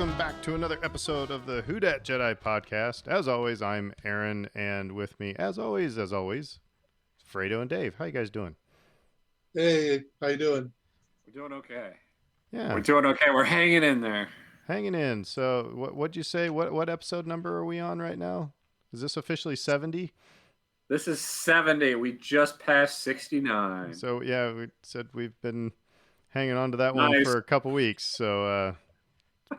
welcome back to another episode of the Who Dat Jedi podcast. As always, I'm Aaron, and with me, as always, Fredo and Dave. How you guys doing? Hey, how you doing? We're doing okay. Yeah, We're doing okay. We're hanging in there. hanging in. So, what'd you say? What episode number are we on right now? Is this officially 70? This is 70. We just passed 69. So, yeah, we said we've been hanging on to that one Nice. for a couple weeks. So,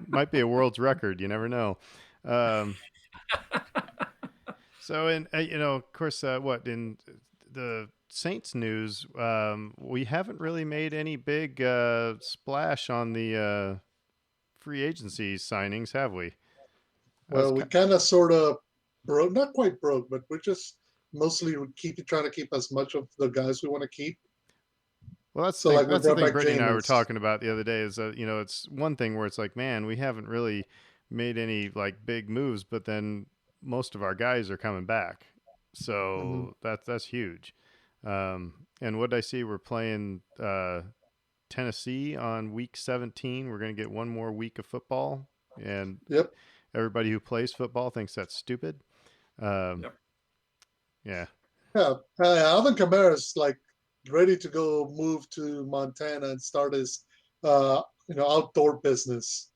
might be a world's record. You never know. So, of course, in the Saints news, we haven't really made any big splash on the free agency signings, have we? Well, we kind of sort of broke, not quite broke, but we're just mostly trying to keep as much of the guys we want to keep. Well, that's So, the like, thing, we that's the brought thing back Brittany and I were Jameis. talking about the other day is, it's one thing where it's like, man, we haven't really made any like big moves, but then most of our guys are coming back. So that's huge. And what did I see? We're playing Tennessee on week 17. We're going to get one more week of football, and Yep. everybody who plays football thinks that's stupid. Yep. Yeah. Yeah. Alvin Kamara's like ready to go move to Montana and start his, outdoor business.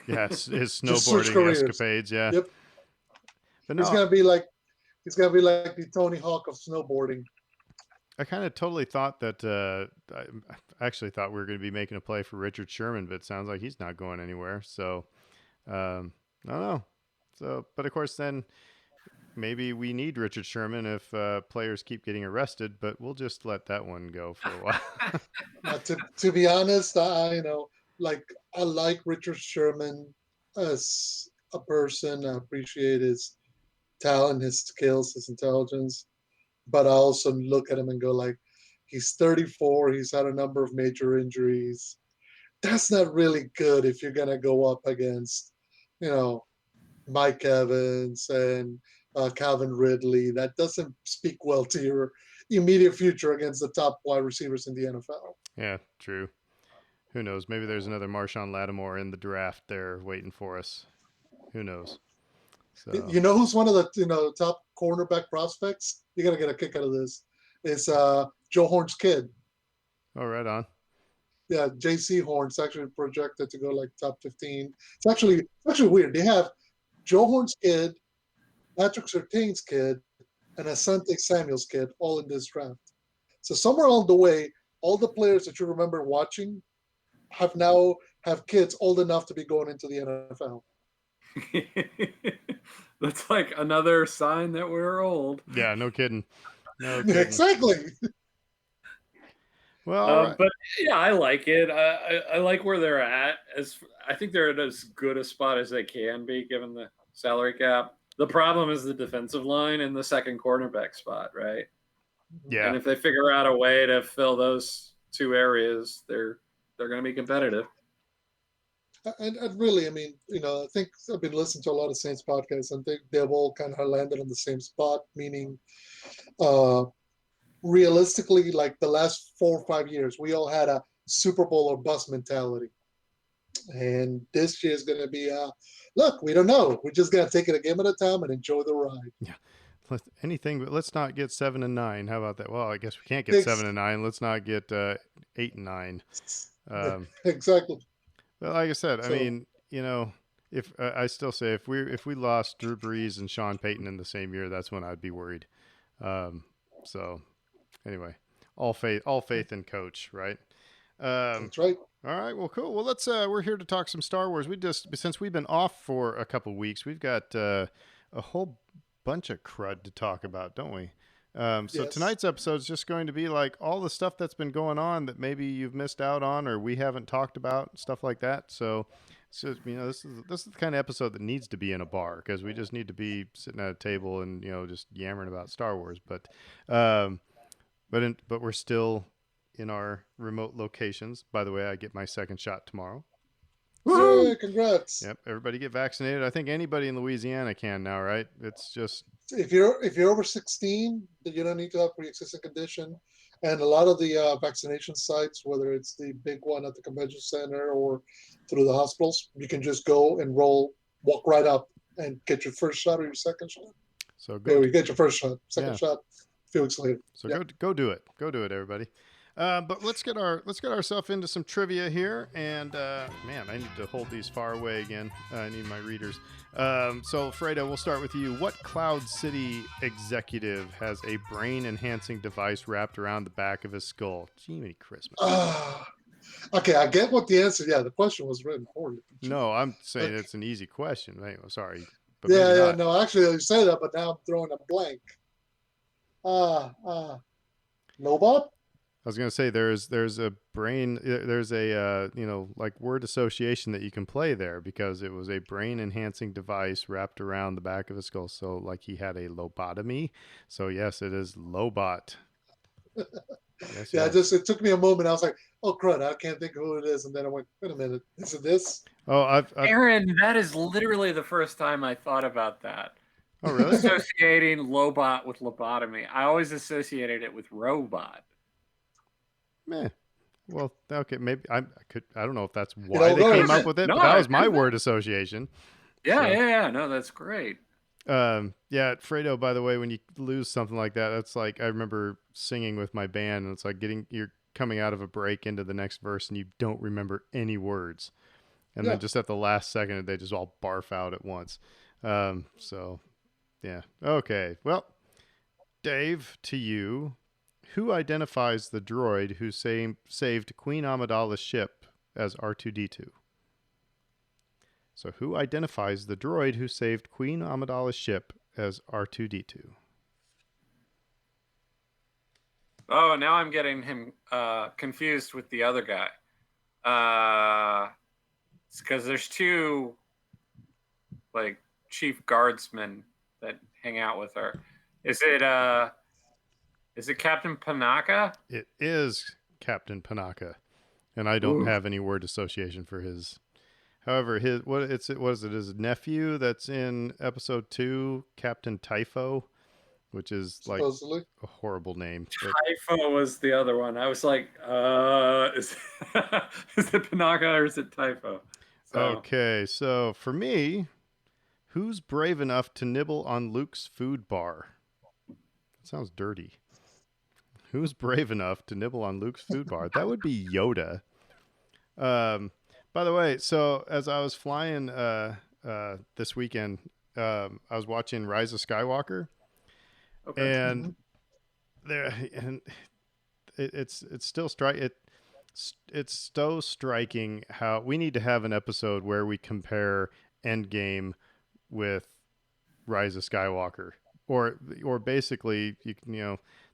Yeah, his Just switch snowboarding careers. escapades. Yeah. Yep. But He's no, gonna be like the Tony Hawk of snowboarding. I kind of totally thought that I actually thought we were going to be making a play for Richard Sherman, but it sounds like he's not going anywhere. So I don't know. So, but of course, then maybe we need Richard Sherman if players keep getting arrested, but we'll just let that one go for a while. To be honest, I like Richard Sherman as a person. I appreciate his talent, his skills, his intelligence. But I also look at him and go like, he's 34. He's had a number of major injuries. That's not really good if you're gonna go up against, Mike Evans and Calvin Ridley. That doesn't speak well to your immediate future against the top wide receivers in the NFL. Yeah, true. Who knows? Maybe there's another Marshawn Lattimore in the draft there waiting for us. Who knows? So You know who's one of the top cornerback prospects? You're gonna get a kick out of this. It's Joe Horn's kid. oh, right on. Yeah, J.C. Horn's actually projected to go like top 15. It's actually weird. They have Joe Horn's kid, Patrick Surtain's kid, and Asante Samuel's kid all in this draft. So somewhere along the way, all the players that you remember watching have kids old enough to be going into the NFL. That's like another sign that we're old. Yeah, no kidding. No kidding. Exactly. Well, all right. But yeah, I like it. I like where they're at. I think they're at as good a spot as they can be given the salary cap. The problem is the defensive line and the second cornerback spot, right? Yeah. And if they figure out a way to fill those two areas, they're going to be competitive. And really, I mean, I think I've been listening to a lot of Saints podcasts, and they've all kind of landed on the same spot, meaning realistically, like the last 4 or 5 years, we all had a Super Bowl or bust mentality. And this year is going to be, look, we don't know. We just got to take it a game at a time and enjoy the ride. Yeah. Anything, but let's not get 7 and 9. How about that? Well, I guess we can't get 7 and 9. Let's not get 8 and 9. Exactly. Well, like I said, I mean, if I still say if we lost Drew Brees and Sean Payton in the same year, that's when I'd be worried. So anyway, all faith in coach, right? That's right. All right, well, cool. Well, let's we're here to talk some Star Wars. Since we've been off for a couple weeks, we've got a whole bunch of crud to talk about, don't we? So Yes. Tonight's episode is just going to be like all the stuff that's been going on that maybe you've missed out on or we haven't talked about, stuff like that. So this is the kind of episode that needs to be in a bar because we just need to be sitting at a table and just yammering about Star Wars. But we're still in our remote locations. By the way, I get my second shot tomorrow. Yay, congrats. Yep, everybody get vaccinated. I think anybody in Louisiana can now, right? It's just If you're over 16, then you don't need to have pre-existing condition, And a lot of the vaccination sites, whether it's the big one at the convention center or through the hospitals, you can just go and walk right up and get your first shot or your second shot. So go, There, you get your first shot, second yeah. shot, a few weeks later. So Yeah. go do it. Go do it, everybody. But let's get ourselves into some trivia here. And man, I need to hold these far away again. I need my readers. So Fredo, we'll start with you. What Cloud City executive has a brain-enhancing device wrapped around the back of his skull? Jiminy Christmas. Okay, I get what the answer. Yeah, the question was written poorly. No, I'm saying Okay. it's an easy question. Hey, sorry, but Yeah, maybe yeah, not. no, actually, you say that, but now I'm throwing a blank. Lobot? I was gonna say there's a brain there's a like word association that you can play there because it was a brain enhancing device wrapped around the back of his skull. So like he had a lobotomy. So yes, it is Lobot. Yes, Yeah, yes. it took me a moment. I was like, oh crud, I can't think of who it is, and then I went, wait a minute, is it this? Oh, I've Aaron, that is literally the first time I thought about that. oh really? Associating Lobot with lobotomy. I always associated it with robot. Meh. Well, okay, maybe I could. I don't know if that's It why all they came goes. up with it, No, but that I was my think that. word association. Yeah, So. yeah. No, that's great. Yeah, Fredo, by the way, when you lose something like that, that's like I remember singing with my band and it's like you're coming out of a break into the next verse and you don't remember any words. And Yeah. then just at the last second they just all barf out at once. So yeah. Okay. Well, Dave, to you, who identifies the droid who saved Queen Amidala's ship as R2D2? So, who identifies the droid who saved Queen Amidala's ship as R2D2? Oh, now I'm getting him confused with the other guy. It's because there's two like chief guardsmen that hang out with her. Is it Captain Panaka? It is Captain Panaka, and I don't Ooh. have any word association for his. However, what is it? His nephew that's in episode 2, Captain Typho, which is like Supposedly. a horrible name. But Typho was the other one. I was like, is it Panaka or is it Typho? So. okay, so for me, who's brave enough to nibble on Luke's food bar? That sounds dirty. Who's brave enough to nibble on Luke's food bar? That would be Yoda. By the way, so as I was flying this weekend, I was watching Rise of Skywalker, Okay. and it's still it's so striking how we need to have an episode where we compare Endgame with Rise of Skywalker, or basically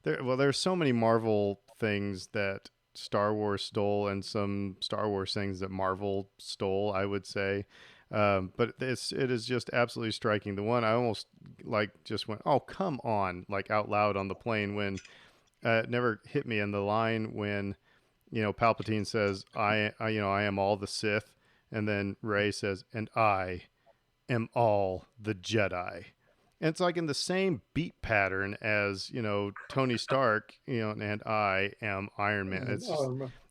there's so many Marvel things that Star Wars stole and some Star Wars things that Marvel stole, I would say. But it is just absolutely striking. The one I almost like just went, oh, come on, like out loud on the plane when it never hit me in the line when, Palpatine says, I am all the Sith. And then Rey says, and I am all the Jedi. And it's like in the same beat pattern as, Tony Stark, and I am Iron Man. It's just,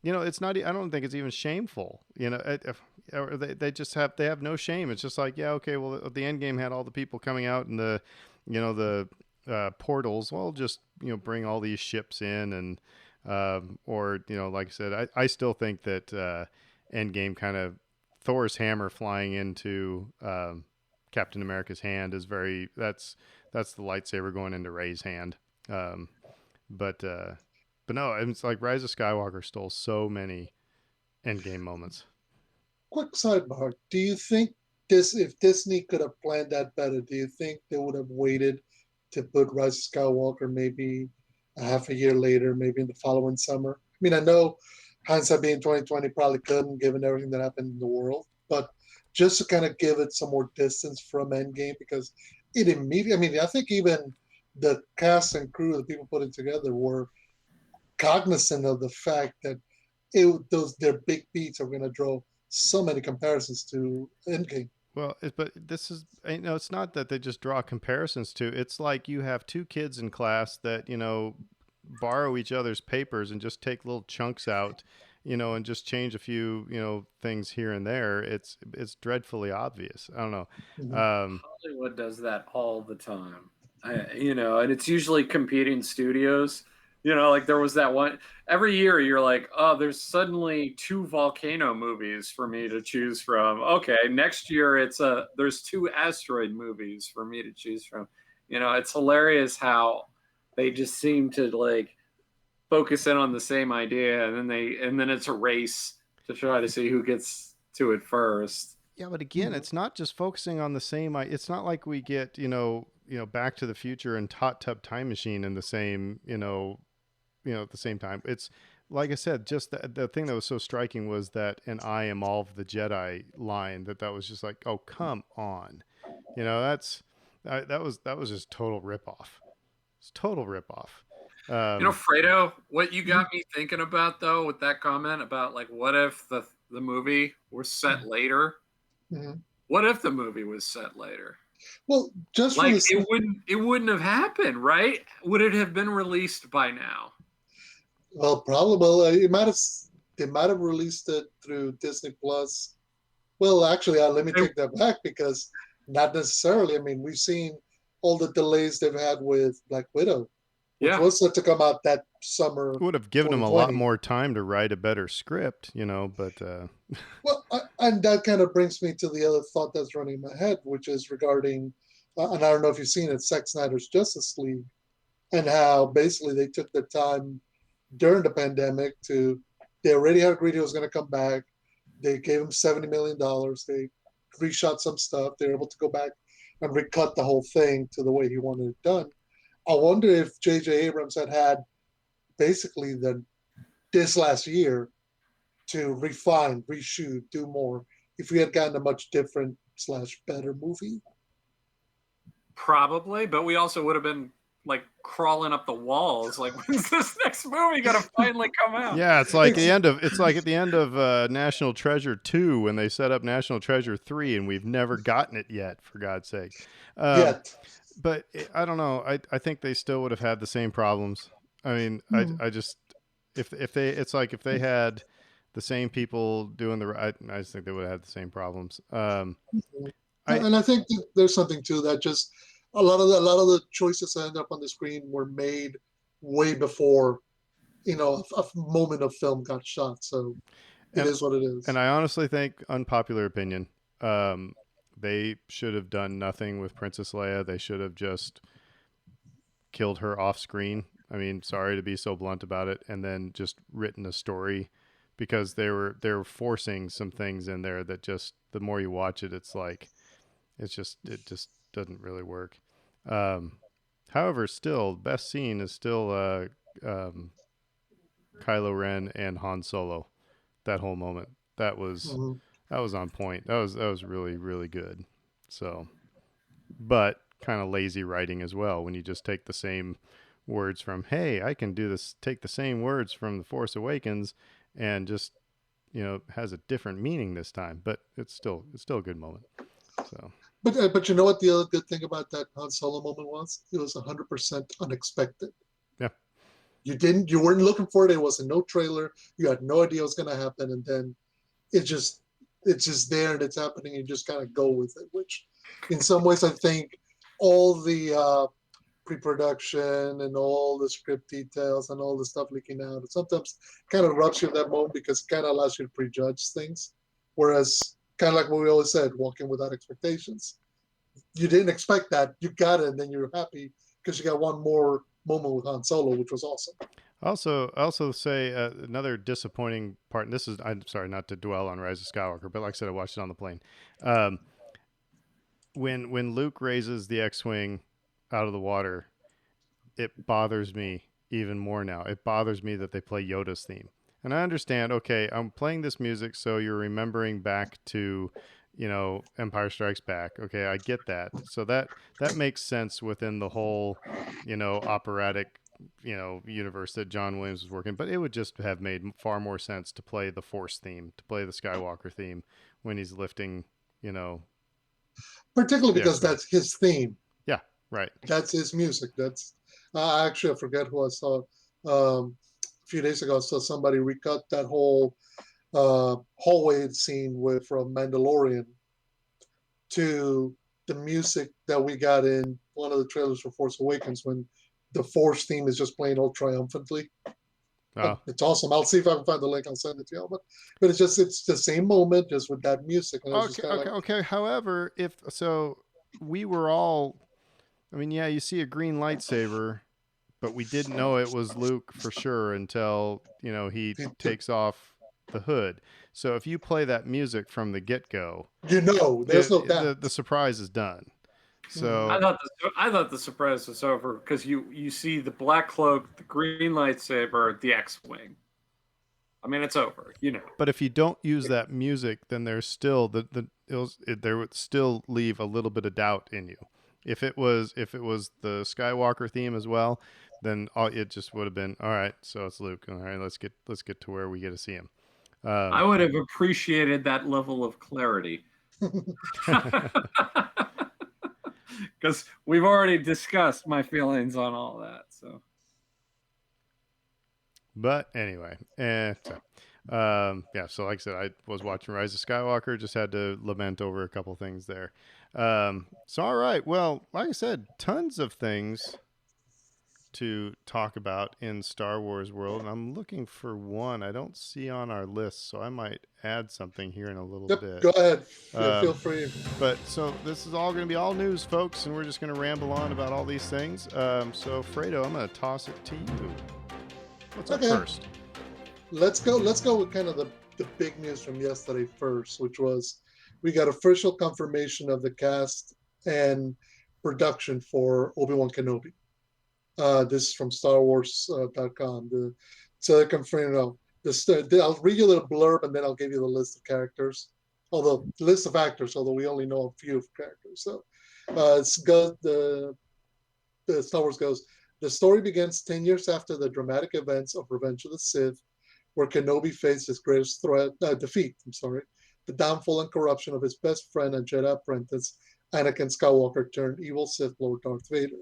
it's not, I don't think it's even shameful, they have no shame. It's just like, yeah, okay, well, the end game had all the people coming out and the portals. Well, just, bring all these ships in and, or, like I said, I still think that, Endgame kind of Thor's hammer flying into, Captain America's hand is that's the lightsaber going into Rey's hand. But no, it's like Rise of Skywalker stole so many Endgame moments. Quick sidebar: do you think if Disney could have planned that better, do you think they would have waited to put Rise of Skywalker maybe a half a year later, maybe in the following summer? I mean, I know hindsight being 2020 probably couldn't, given everything that happened in the world, but just to kind of give it some more distance from Endgame, because it immediately, I mean, I think even the cast and crew, the people putting together, were cognizant of the fact that their big beats are going to draw so many comparisons to Endgame. Well, but this is, it's not that they just draw comparisons to. It's like you have two kids in class that, borrow each other's papers and just take little chunks out, and just change a few, things here and there, it's dreadfully obvious. I don't know. Mhm. Hollywood does that all the time. And it's usually competing studios. Like there was that one every year you're like, oh, there's suddenly two volcano movies for me to choose from. Okay, next year there's two asteroid movies for me to choose from. It's hilarious how they just seem to like focus in on the same idea and then it's a race to try to see who gets to it first. Yeah, but again, it's not just focusing on the same. It's not like we get, Back to the Future and Hot Tub Time Machine in the same, at the same time. It's like I said, just the thing that was so striking was that "and I am all of the Jedi" line. That was just like, oh come on, that was just total ripoff. It's total ripoff. Fredo, what you got me thinking about though with that comment about like what if the movie was set later? Mhm. What if the movie was set later? Well, just for Like this, it wouldn't have happened, right? Would it have been released by now? well, probably, well, they might have released it through Disney Plus. Well, actually, let me take that back because not necessarily. I mean, we've seen all the delays they've had with Black Widow, which Yeah. was set to come out that summer It would have given them a lot 2020. more time to write a better script, but Well, and that kind of brings me to the other thought that's running in my head, which is regarding, and I don't know if you've seen it, Zack Snyder's Justice League, and how basically they took the time during the pandemic they already had agreed he was going to come back. They gave him $70 million. They reshot some stuff. They were able to go back and recut the whole thing to the way he wanted it done. I wonder if J.J. Abrams had basically this last year to refine, reshoot, do more, if we had gotten a much different slash better movie. Probably, but we also would have been like crawling up the walls. Like, when's this next movie gonna finally come out? yeah, it's like at the end of National Treasure 2 when they set up National Treasure 3 and we've never gotten it yet, for God's sake. Um, Yet. but I don't know. I think they still would have had the same problems. I mean, Hmm. I just if they it's like if they had the same people doing I just think they would have had the same problems. I And I think that there's something to that. Just a lot of the choices that end up on the screen were made way before a moment of film got shot. So it and is what it and is. I honestly think, unpopular opinion, um, they should have done nothing with Princess Leia. They should have just killed her off screen. I mean, sorry to be so blunt about it, and then just written a story, because they were forcing some things in there that just, the more you watch it, it's like it just doesn't really work. Um, However, still, best scene is still um, Kylo Ren and Han Solo. That whole moment, that was Mhm. that was on point. That was really really good. So, but kind of lazy writing as well when you just take the same words from, hey, I can do this, take the same words from The Force Awakens and just, has a different meaning this time, but it's still a good moment. So, But you know what the other good thing about that Han Solo moment was? It was 100% unexpected. yeah. You weren't looking for it. It was in no trailer. You had no idea what was going to happen, and then it just it's just there and it's happening. And you just kind of go with it. Which, in some ways, I think all the pre-production and all the script details and all the stuff leaking out, it sometimes kind of rubs you in that moment because it kind of allows you to prejudge things. Whereas, kind of like what we always said, walking without expectations. You didn't expect that, you got it, and then you're happy because you got one more moment with Han Solo, which was awesome. I also say another disappointing part, and this is, I'm sorry not to dwell on Rise of Skywalker, but like I said, I watched it on the plane. Um, when Luke raises the X-wing out of the water, it bothers me even more now. It bothers me that they play Yoda's theme. And I understand, okay, I'm playing this music so you're remembering back to, Empire Strikes Back. Okay, I get that. So that makes sense within the whole, operatic, universe that John Williams was working. But it would just have made far more sense to play the Force theme, to play the Skywalker theme when he's lifting, you know, Particularly the because X-wing. that's his theme. Yeah, right. That's his music. That's actually I forget who I saw. A few days ago, I saw somebody recut that whole hallway scene with from Mandalorian to the music that we got in one of the trailers for Force Awakens when the Force theme is just playing all triumphantly. Oh, It's awesome. I'll see if I can find the link. I'll send it to you. But it's the same moment just with that music, and I was just okay, kind of okay, like, okay. However, if so, we were all. I mean, yeah, you see a green lightsaber, but we didn't know it was Luke for sure until he takes off the hood. So if you play that music from the get go, there's no the doubt. surprise is done. Mm-hmm. So, I thought the surprise was over because you see the black cloak, the green lightsaber, the X-wing. I mean, it's over. You know. but if you don't use that music, then there's still there would still leave a little bit of doubt in you. If it was the Skywalker theme as well, then it just would have been all right. So it's Luke. All right, let's get to where we get to see him. I Um, would have appreciated that level of clarity. Because we've already discussed my feelings on all that. So but anyway, yeah. So like I said, I was watching Rise of Skywalker. Just had to lament over a couple things there. So all right. Well, like I said, tons of things to talk about in Star Wars world, and I'm looking for one I don't see on our list, so I might add something here in a little Yep, bit. go ahead. Feel Um, free. but so this is all going to be all news, folks, and we're just going to ramble on about all these things. So Fredo, I'm going to toss it to you. What's up Okay, first? let's go. Let's go with kind of the big news from yesterday first, which was we got official confirmation of the cast and production for Obi-Wan Kenobi. This is from StarWars.com. So they confirm, I'll read you a little blurb and then I'll give you the list of characters. Although list of actors, although we only know a few of characters. So the Star Wars goes. The story begins 10 years after the dramatic events of Revenge of the Sith, where Kenobi faced his greatest defeat. The downfall and corruption of his best friend and Jedi apprentice, Anakin Skywalker, turned evil Sith Lord Darth Vader.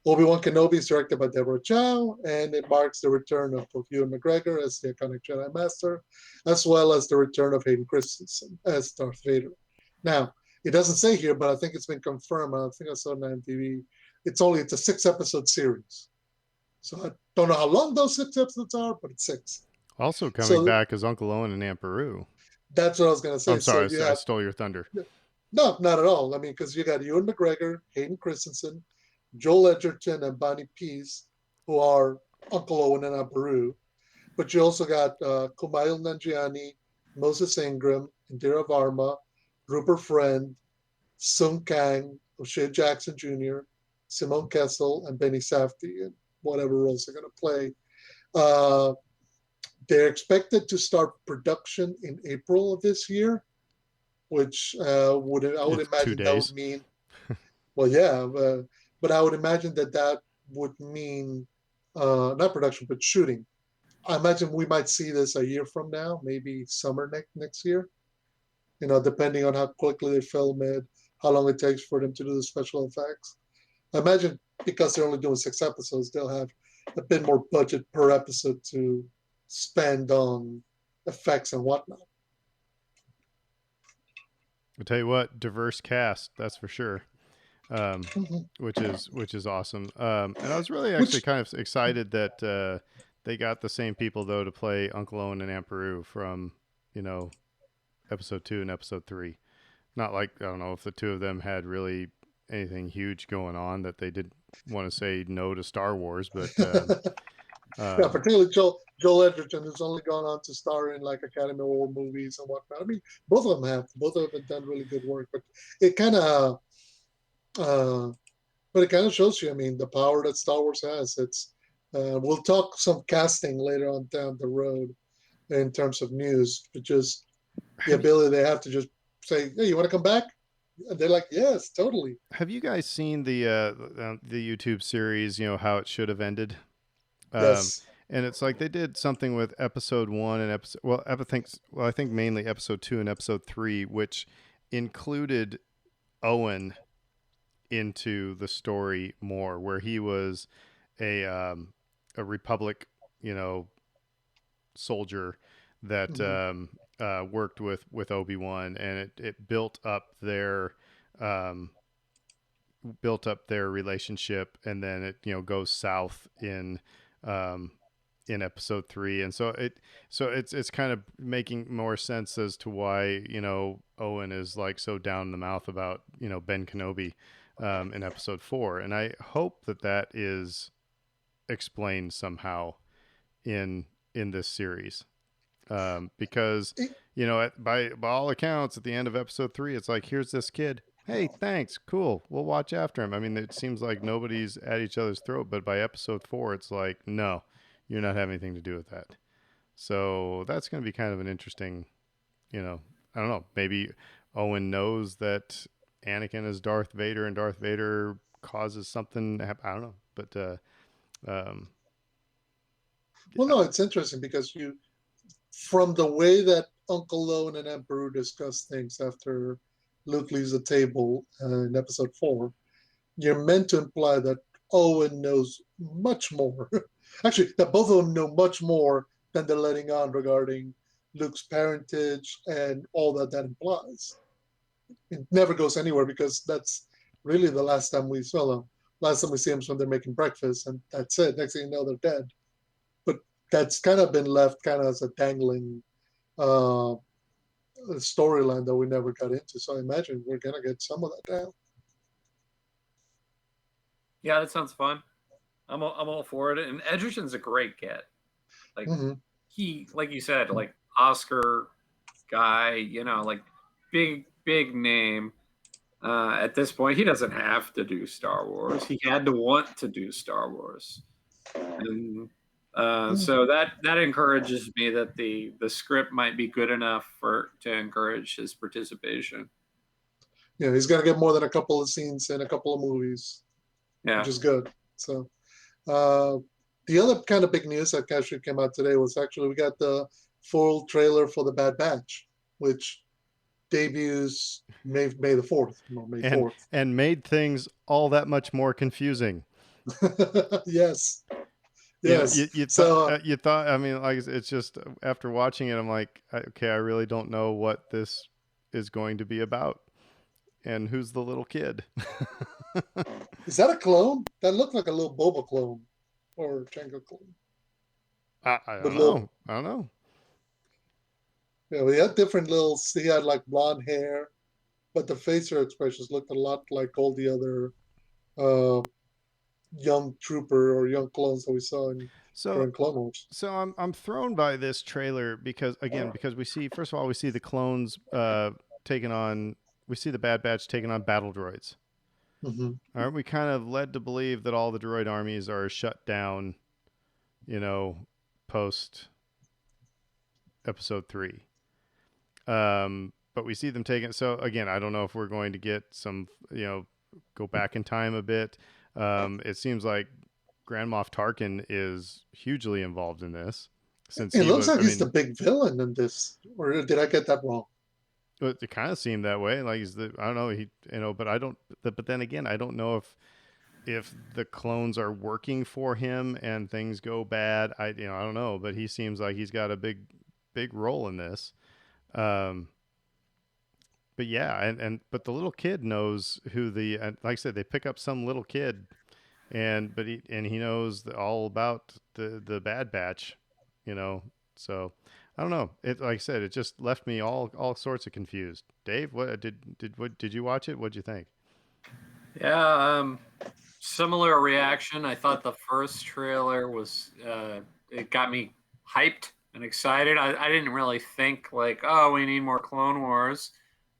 Obi-Wan Kenobi is directed by Deborah Chow, and it marks the return of both Ewan McGregor as the iconic Jedi Master, as well as the return of Hayden Christensen as Darth Vader. Now, it doesn't say here, but I think it's been confirmed. I think I saw it on IMDb. It's a 6-episode series. So I don't know how long those 6 episodes are, but it's 6. Also coming So back is Uncle Owen and Aunt Beru. that's what I was going to say. I'm So sorry, you I have, stole your thunder. no, not at all. I mean, because you got Ewan McGregor, Hayden Christensen, Joel Edgerton, and Bonnie Peace, who are Uncle Owen and Aunt Beru. But you also got Kumail Nanjiani, Moses Ingram, Indira Varma, Rupert Friend, Sung Kang, O'Shea Jackson Jr., Simone Kessel, and Benny Safdie, and whatever roles they're going to play. Uh, they're expected to start production in April of this year, which I would It's 2 imagine that would days. mean, well, yeah, but I would imagine that would mean not production, but shooting. I imagine we might see this a year from now, maybe summer next year. Depending on how quickly they film it, how long it takes for them to do the special effects. I imagine because they're only doing 6 episodes, they'll have a bit more budget per episode to spend on effects and whatnot. I'll tell you what, diverse cast, that's for sure. Mm-hmm. Which is awesome. And I was really actually Which kind of excited that they got the same people though to play Uncle Owen and Aunt Beru from episode 2 and episode 3. Not like I don't know if the two of them had really anything huge going on that they did want to say no to Star Wars, but yeah, um, particularly Joel Edgerton, who's only gone on to star in like Academy Award movies and whatnot. I mean, both of them have done really good work, but it kind of uh, shows you. I mean, the power that Star Wars has. We'll talk some casting later on down the road in terms of news, but just the have you ability they have to just say, "Hey, you want to come back?" And they're like, "Yes, totally." have you guys seen the YouTube series? How it should have ended. Um, Yes. and it's like they did something with episode 1 and I think mainly episode 2 and episode 3, which included Owen into the story more, where he was a a Republic, soldier that Hmm. worked with Obi-Wan, and it um, built up their relationship, and then it goes south um, in episode 3, and so it's kind of making more sense as to why Owen is like so down in the mouth about Ben Kenobi in episode 4, and I hope that is explained somehow in this series, because by all accounts, at the end of episode 3, it's like, here's this kid. Hey, thanks, cool. We'll watch after him. I mean, it seems like nobody's at each other's throat, but by episode 4, it's like, no, you're not having anything to do with that. So that's going to be kind of an interesting, I don't know. Maybe Owen knows that Anakin is Darth Vader, and Darth Vader causes something to happen. I don't know, but um, Well, no, it's interesting because from the way that Uncle Owen and Aunt Beru discuss things after Luke leaves the table in episode 4, you're meant to imply that Owen knows much more. Actually, that both of them know much more than they're letting on regarding Luke's parentage and all that implies. It never goes anywhere because that's really the last time we saw them. Last time we see them is when they're making breakfast, and that's it. Next thing you know, they're dead. But that's kind of been left kind of as a dangling uh, storyline that we never got into. So I imagine we're gonna get some of that now. Yeah, that sounds fun. I'm all for it. And Edgerton's a great get. Like Mm-hmm. he, like you said, like Oscar guy, like big name. At this point, he doesn't have to do Star Wars. He had to want to do Star Wars, and so that encourages me that the script might be good enough to encourage his participation. Yeah, he's gonna get more than a couple of scenes in a couple of movies, which Yeah, is good. So uh, the other kind of big news that actually came out today was actually we got the full trailer for the Bad Batch, which debuts May the 4th, no, May and 4th. and made things all that much more confusing. Yes, You know, yes. you thought So you thought. I mean, like, it's just, after watching it, I'm like, okay, I really don't know what this is going to be about, and who's the little kid. is that a clone? That looked like a little Boba clone or Jango clone. I But don't little, know. I don't know. yeah, we had different little. He had like blonde hair, but the facial expressions looked a lot like all the other uh, young trooper or young clones that we saw So during Clone Wars. I'm thrown by this trailer because, again, because we see, first of all, we see the clones taking on, we see the Bad Batch taking on battle droids. Mm-hmm. Aren't we kind of led to believe that all the droid armies are shut down, you know, post episode 3? But we see them taking. So again, I don't know if we're going to get some, go back in time a bit. It seems like Grand Moff Tarkin is hugely involved in this, since It he looks was. like I he's the mean, big villain in this, or did I get that wrong? it kind of seemed that way. Like, he's the. I don't know. But I don't. But then again, I don't know if the clones are working for him and things go bad. I don't know. But he seems like he's got a big role in this. Um, but yeah, but the little kid knows who like I said, they pick up some little kid, he knows all about the Bad Batch, you know. So I don't know. It, like I said, it just left me all sorts of confused. Dave, what did you watch it? What'd you think? yeah. Similar reaction. I thought the first trailer was it got me hyped and excited. I didn't really think like, oh, we need more Clone Wars.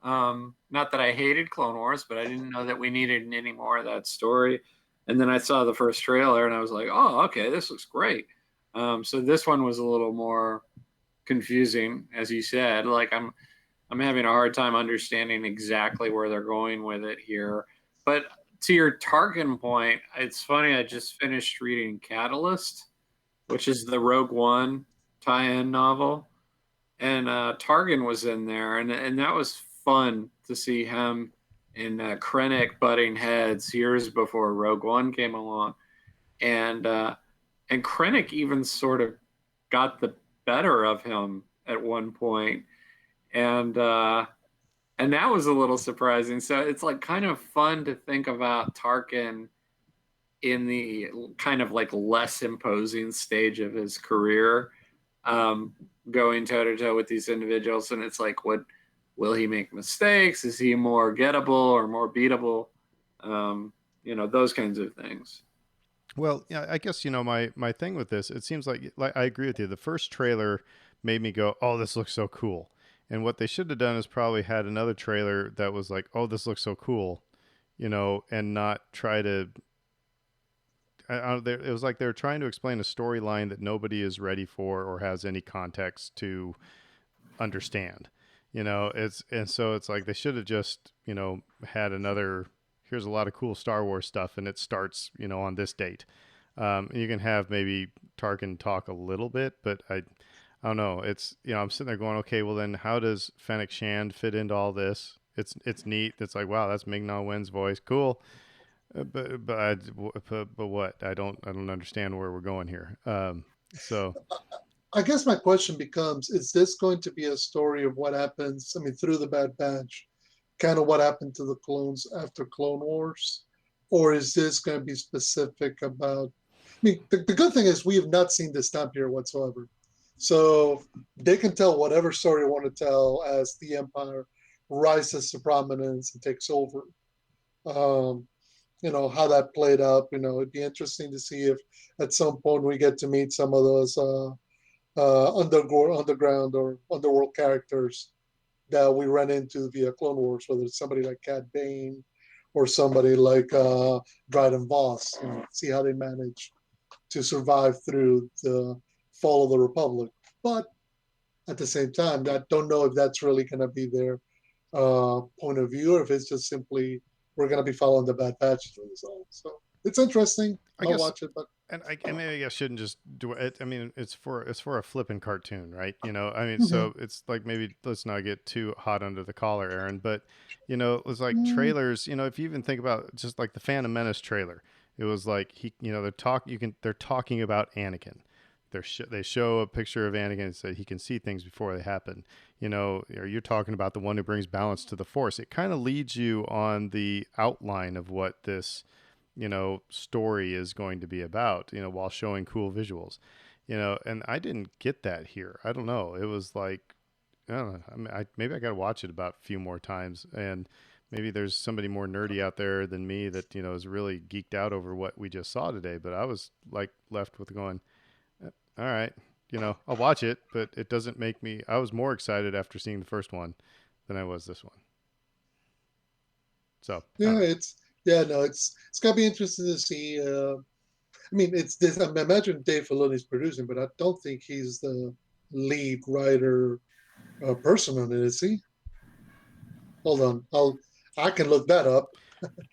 Not that I hated Clone Wars, but I didn't know that we needed any more of that story. And then I saw the first trailer and I was like, oh, okay, this looks great. So this one was a little more confusing, as you said. Like I'm having a hard time understanding exactly where they're going with it here. But to your Tarkin point, it's funny. I just finished reading Catalyst, which is the Rogue One tie-in novel, and Tarkin was in there, and that was fun to see him and Krennic butting heads years before Rogue One came along, and and Krennic even sort of got the better of him at one point, and that was a little surprising. So it's like kind of fun to think about Tarkin in the kind of like less imposing stage of his career, um, going toe to toe with these individuals, and it's like, what will he make mistakes? Is he more gettable or more beatable? Those kinds of things. Well, yeah, I guess my thing with this, it seems like I agree with you. The first trailer made me go, "Oh, this looks so cool." And what they should have done is probably had another trailer that was like, "Oh, this looks so cool," and not try to. It was like they were trying to explain a storyline that nobody is ready for or has any context to understand. And so it's like they should have just had another. Here's a lot of cool Star Wars stuff, and it starts on this date. And you can have maybe Tarkin talk a little bit, but I don't know. It's I'm sitting there going, okay, well then how does Fennec Shand fit into all this? It's neat. It's like, wow, that's Ming-Na Wen's voice, cool. But what? I don't understand where we're going here. So I guess my question becomes: is this going to be a story of what happens? I mean, through the Bad Batch, kind of what happened to the clones after Clone Wars, or is this going to be specific about? I mean, the good thing is we have not seen this time period whatsoever, so they can tell whatever story they want to tell as the Empire rises to prominence and takes over. Um, how that played out. It'd be interesting to see if at some point we get to meet some of those underground or underworld characters that we ran into via Clone Wars, whether it's somebody like Cad Bane or somebody like Dryden Voss. See how they manage to survive through the fall of the Republic. But at the same time, I don't know if that's really going to be their point of view, or if it's just simply we're going to be following the Bad Batch through this all. So it's interesting. I I'll guess watch it, but and maybe I shouldn't just do it. I mean, it's for a flipping cartoon, right? I mean, mm-hmm. so it's like maybe let's not get too hot under the collar, Aaron. But it's like mm, trailers. If you even think about just like the Phantom Menace trailer, it was like they're talking about Anakin. They show a picture of Anakin and say he can see things before they happen. Or you're talking about the one who brings balance to the Force. It kind of leads you on the outline of what this story is going to be about, while showing cool visuals, and I didn't get that here. I don't know. It was like, I don't know. I mean, maybe I got to watch it about a few more times, and maybe there's somebody more nerdy out there than me that, is really geeked out over what we just saw today. But I was like left with going, all right, I'll watch it, but it doesn't make me, I was more excited after seeing the first one than I was this one. So I don't yeah, know. it's gonna be interesting to see. I mean, it's this. I imagine Dave Filoni's producing, but I don't think he's the lead writer person on it. Is he? Hold on, I can look that up.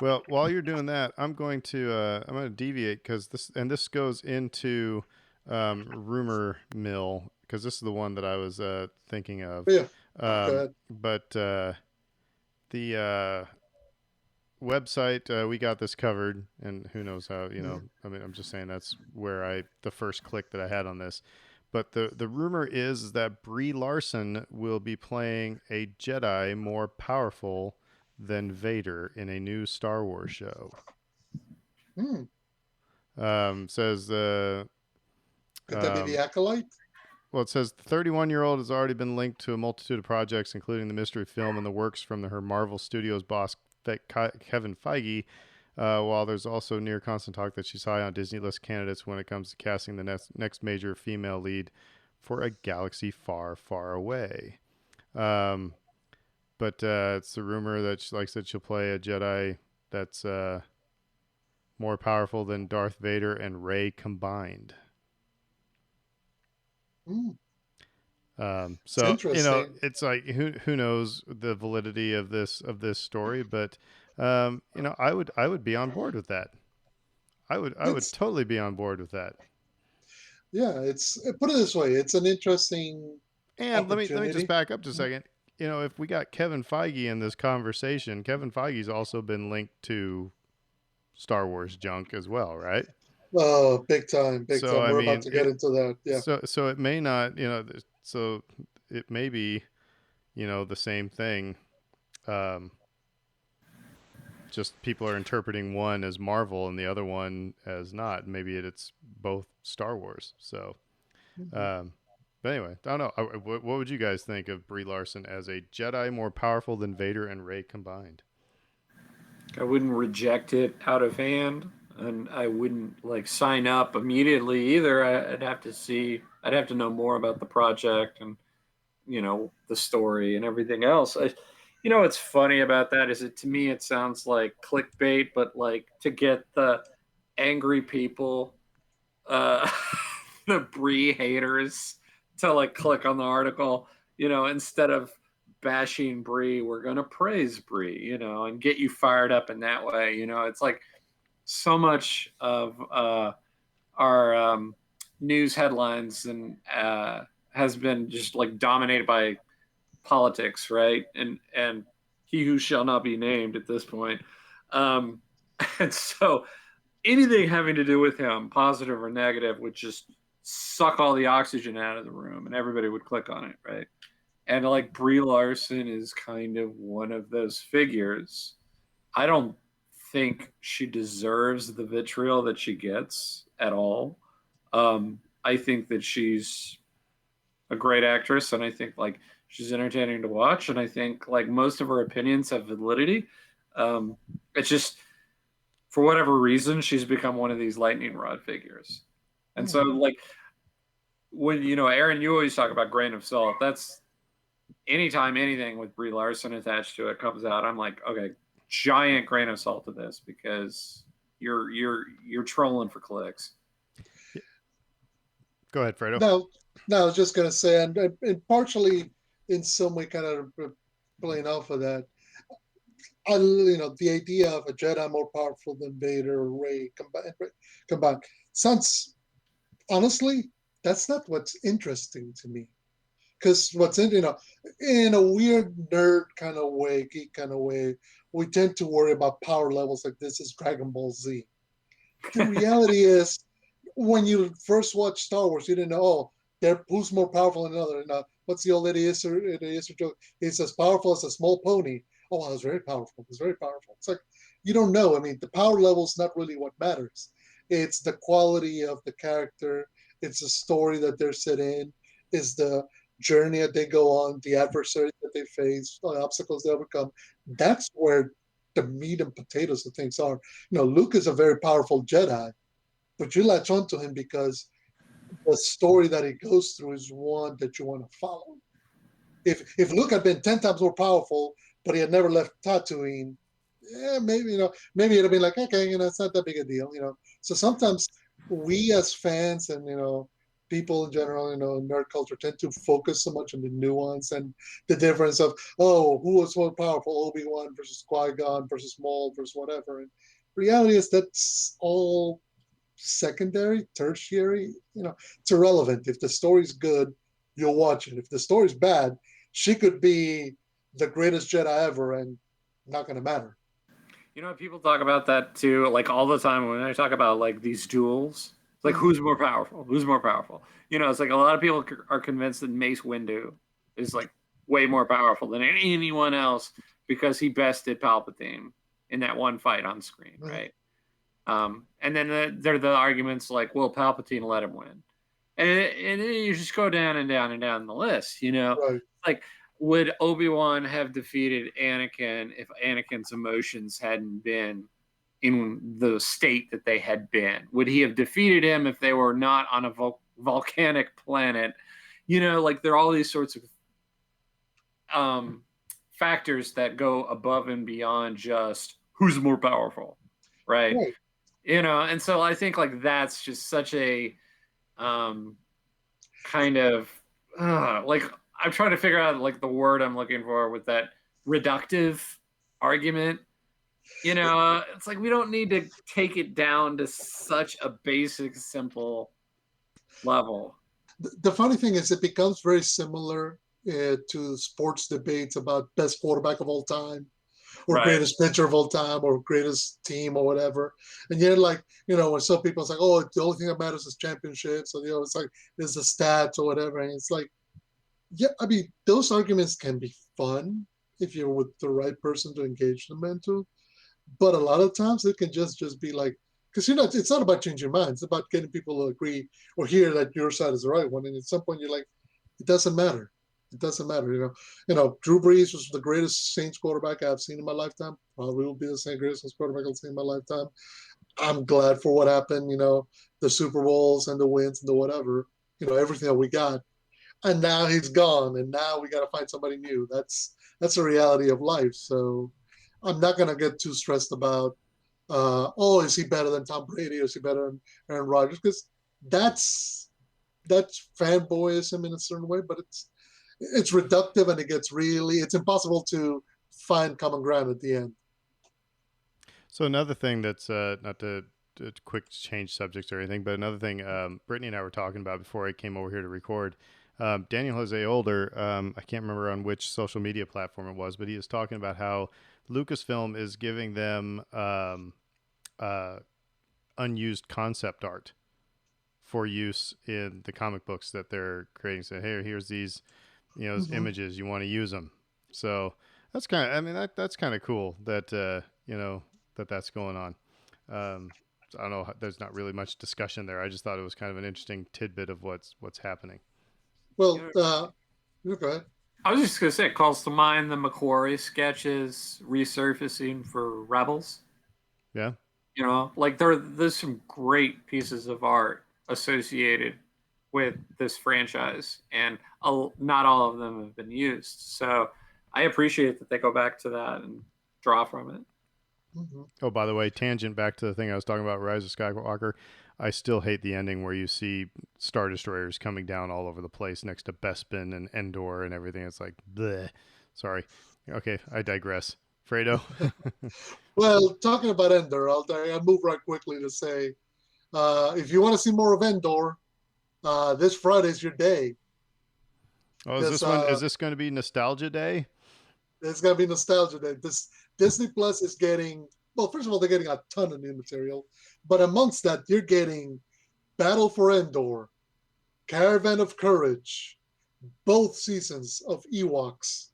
Well, while you're doing that, I'm going to deviate because this goes into rumor mill because this is the one that I was thinking of. But yeah, go ahead. But the website, we got this covered, and who knows how, Mhm. I mean, I'm just saying that's where the first click that I had on this. But the rumor is that Brie Larson will be playing a Jedi more powerful than Vader in a new Star Wars show. Hmm. Says Could that be the um, acolyte? well, it says the 31-year-old has already been linked to a multitude of projects, including the mystery film in the works from her Marvel Studios boss Kevin Feige. While there's also near constant talk that she's high on Disney list candidates when it comes to casting the next major female lead for a galaxy far, far away. Um, but it's the rumor that like I said, she'll play a Jedi that's more powerful than Darth Vader and Rey combined. Hmm. It's So interesting. it's like who knows the validity of this story, but I would be on board with that. I would It's totally be on board with that. yeah. It's put it this way. It's an interesting And let me just opportunity. back up just a second. If we got Kevin Feige in this conversation, Kevin Feige's also been linked to Star Wars junk as well, right? Oh, big time, big So time. I We're about mean, to get into that. Yeah. so it may not, so it may be, the same thing. Um, just people are interpreting one as Marvel and the other one as not. Maybe it's both Star Wars. So, Mhm. um, but anyway, I don't know. What would you guys think of Brie Larson as a Jedi more powerful than Vader and Rey combined? I wouldn't reject it out of hand, and I wouldn't like sign up immediately either. I'd have to see. I'd have to know more about the project and the story and everything else. What's funny about that is it to me it sounds like clickbait, but like to get the angry people, uh, the Brie haters, to like click on the article. Instead of bashing Brie, we're gonna praise Brie, and get you fired up in that way. It's like so much of our news headlines and has been just like dominated by politics, right? And he who shall not be named at this point. Um, and so anything having to do with him, positive or negative, would just suck all the oxygen out of the room, and everybody would click on it, right? And like Brie Larson is kind of one of those figures. I don't think she deserves the vitriol that she gets at all. I think that she's a great actress, and I think like she's entertaining to watch, and I think like most of her opinions have validity. Um, it's just for whatever reason she's become one of these lightning rod figures, and so Mhm. like when Aaron, you always talk about grain of salt. That's anytime anything with Brie Larson attached to it comes out, I'm like, okay, giant grain of salt to this because you're trolling for clicks. Go ahead, Fredo. No, no, I was just going to say, and partially in some way, kind of playing off of that, the idea of a Jedi more powerful than Vader or Rey combined sounds honestly, that's not what's interesting to me. Because in a weird nerd kind of way, geek kind of way, we tend to worry about power levels like this is Dragon Ball Z. The reality is, when you first watched Star Wars, you didn't know, oh, who's more powerful than another. What's the old idiot joke? He's as powerful as a small pony. Oh, well, it's very powerful. It's very powerful. It's like, you don't know. I mean, the power level is not really what matters. It's the quality of the character. It's the story that they're set in. Is the journey that they go on, the adversaries that they face, the obstacles they overcome. That's where the meat and potatoes of things are. Luke is a very powerful Jedi, but you latch onto him because the story that he goes through is one that you want to follow. If Luke had been 10 times more powerful, but he had never left Tatooine, yeah, maybe it'd have been like, okay, it's not that big a deal. So sometimes we as fans and people in general, nerd culture tend to focus so much on the nuance and the difference of, oh, who was more powerful, Obi-Wan versus Qui-Gon versus Maul versus whatever. And reality is that's all secondary, tertiary. It's irrelevant. If the story's good, you'll watch it. If the story's bad, she could be the greatest Jedi ever and not going to matter. People talk about that too, like all the time when I talk about like these duels. It's like Mm-hmm. who's more powerful? Who's more powerful? It's like a lot of people are convinced that Mace Windu is like way more powerful than anyone else because he bested Palpatine in that one fight on screen, Mm-hmm. right? And then there are the arguments like, well, Palpatine let him win, and then you just go down and down and down the list. Right. Like would Obi-Wan have defeated Anakin if Anakin's emotions hadn't been in the state that they had been? Would he have defeated him if they were not on a volcanic planet? Like there are all these sorts of um, factors that go above and beyond just who's more powerful, right? Right. And so I think like that's just such a um, kind of like I'm trying to figure out like the word I'm looking for with that reductive argument. It's like we don't need to take it down to such a basic, simple level. The funny thing is, it becomes very similar to sports debates about best quarterback of all time, or Right. greatest pitcher of all time, or greatest team, or whatever. And yet, like, when some people, it's like, oh, the only thing that matters is championships, or it's like, is the stats or whatever. And it's like, yeah, I mean, those arguments can be fun if you're with the right person to engage them into. But a lot of times it can just be like, because it's not about changing minds. It's about getting people to agree or hear that your side is the right one. And at some point you're like, it doesn't matter. It doesn't matter. Drew Brees was the greatest Saints quarterback I've seen in my lifetime. Probably will be the same greatest Saints quarterback I've seen in my lifetime. I'm glad for what happened. The Super Bowls and the wins and the whatever. Everything that we got. And now he's gone, and now we got to find somebody new. That's the reality of life. So I'm not gonna get too stressed about, is he better than Tom Brady? Or is he better than Aaron Rodgers? Because that's fanboyism in a certain way, but it's reductive, and it's impossible to find common ground at the end. So another thing that's not to quick change subjects or anything, but another thing Brittany and I were talking about before I came over here to record. Daniel Jose Older, I can't remember on which social media platform it was, but he was talking about how Lucasfilm is giving them unused concept art for use in the comic books that they're creating. So, hey, here's these, images. You want to use them. So that's that's kind of cool that, that's going on. So I don't know. There's not really much discussion there. I just thought it was kind of an interesting tidbit of what's happening. Well, go ahead. I was just going to say, it calls to mind the Macquarie sketches resurfacing for Rebels. Yeah. Like there's some great pieces of art associated with this franchise, and not all of them have been used. So I appreciate that they go back to that and draw from it. Mm-hmm. Oh, by the way, tangent back to the thing I was talking about, Rise of Skywalker. I still hate the ending where you see Star Destroyers coming down all over the place next to Bespin and Endor and everything. It's like, bleh. Sorry. Okay, I digress. Fredo? Well, talking about Endor, I'll move right quickly to say, if you want to see more of Endor, this Friday's your day. Oh, is this going to be Nostalgia Day? It's going to be Nostalgia Day. This Disney Plus is getting, well, first of all, they're getting a ton of new material, but amongst that, you're getting Battle for Endor, Caravan of Courage, both seasons of Ewoks,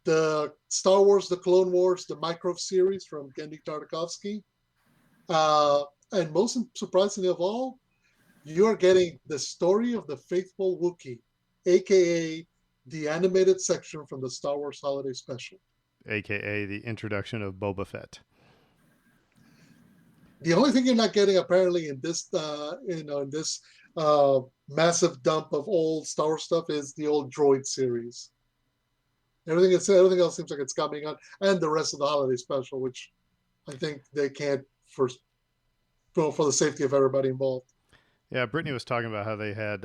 the Star Wars, the Clone Wars, the Micro series from Genndy Tartakovsky, and most surprisingly of all, you're getting the story of the faithful Wookiee, aka the animated section from the Star Wars Holiday Special, aka the introduction of Boba Fett. The only thing you're not getting apparently in this, massive dump of old Star Wars stuff is the old Droid series. Everything else seems like it's coming on, and the rest of the Holiday Special, which I think they can't for the safety of everybody involved. Yeah, Brittany was talking about how they had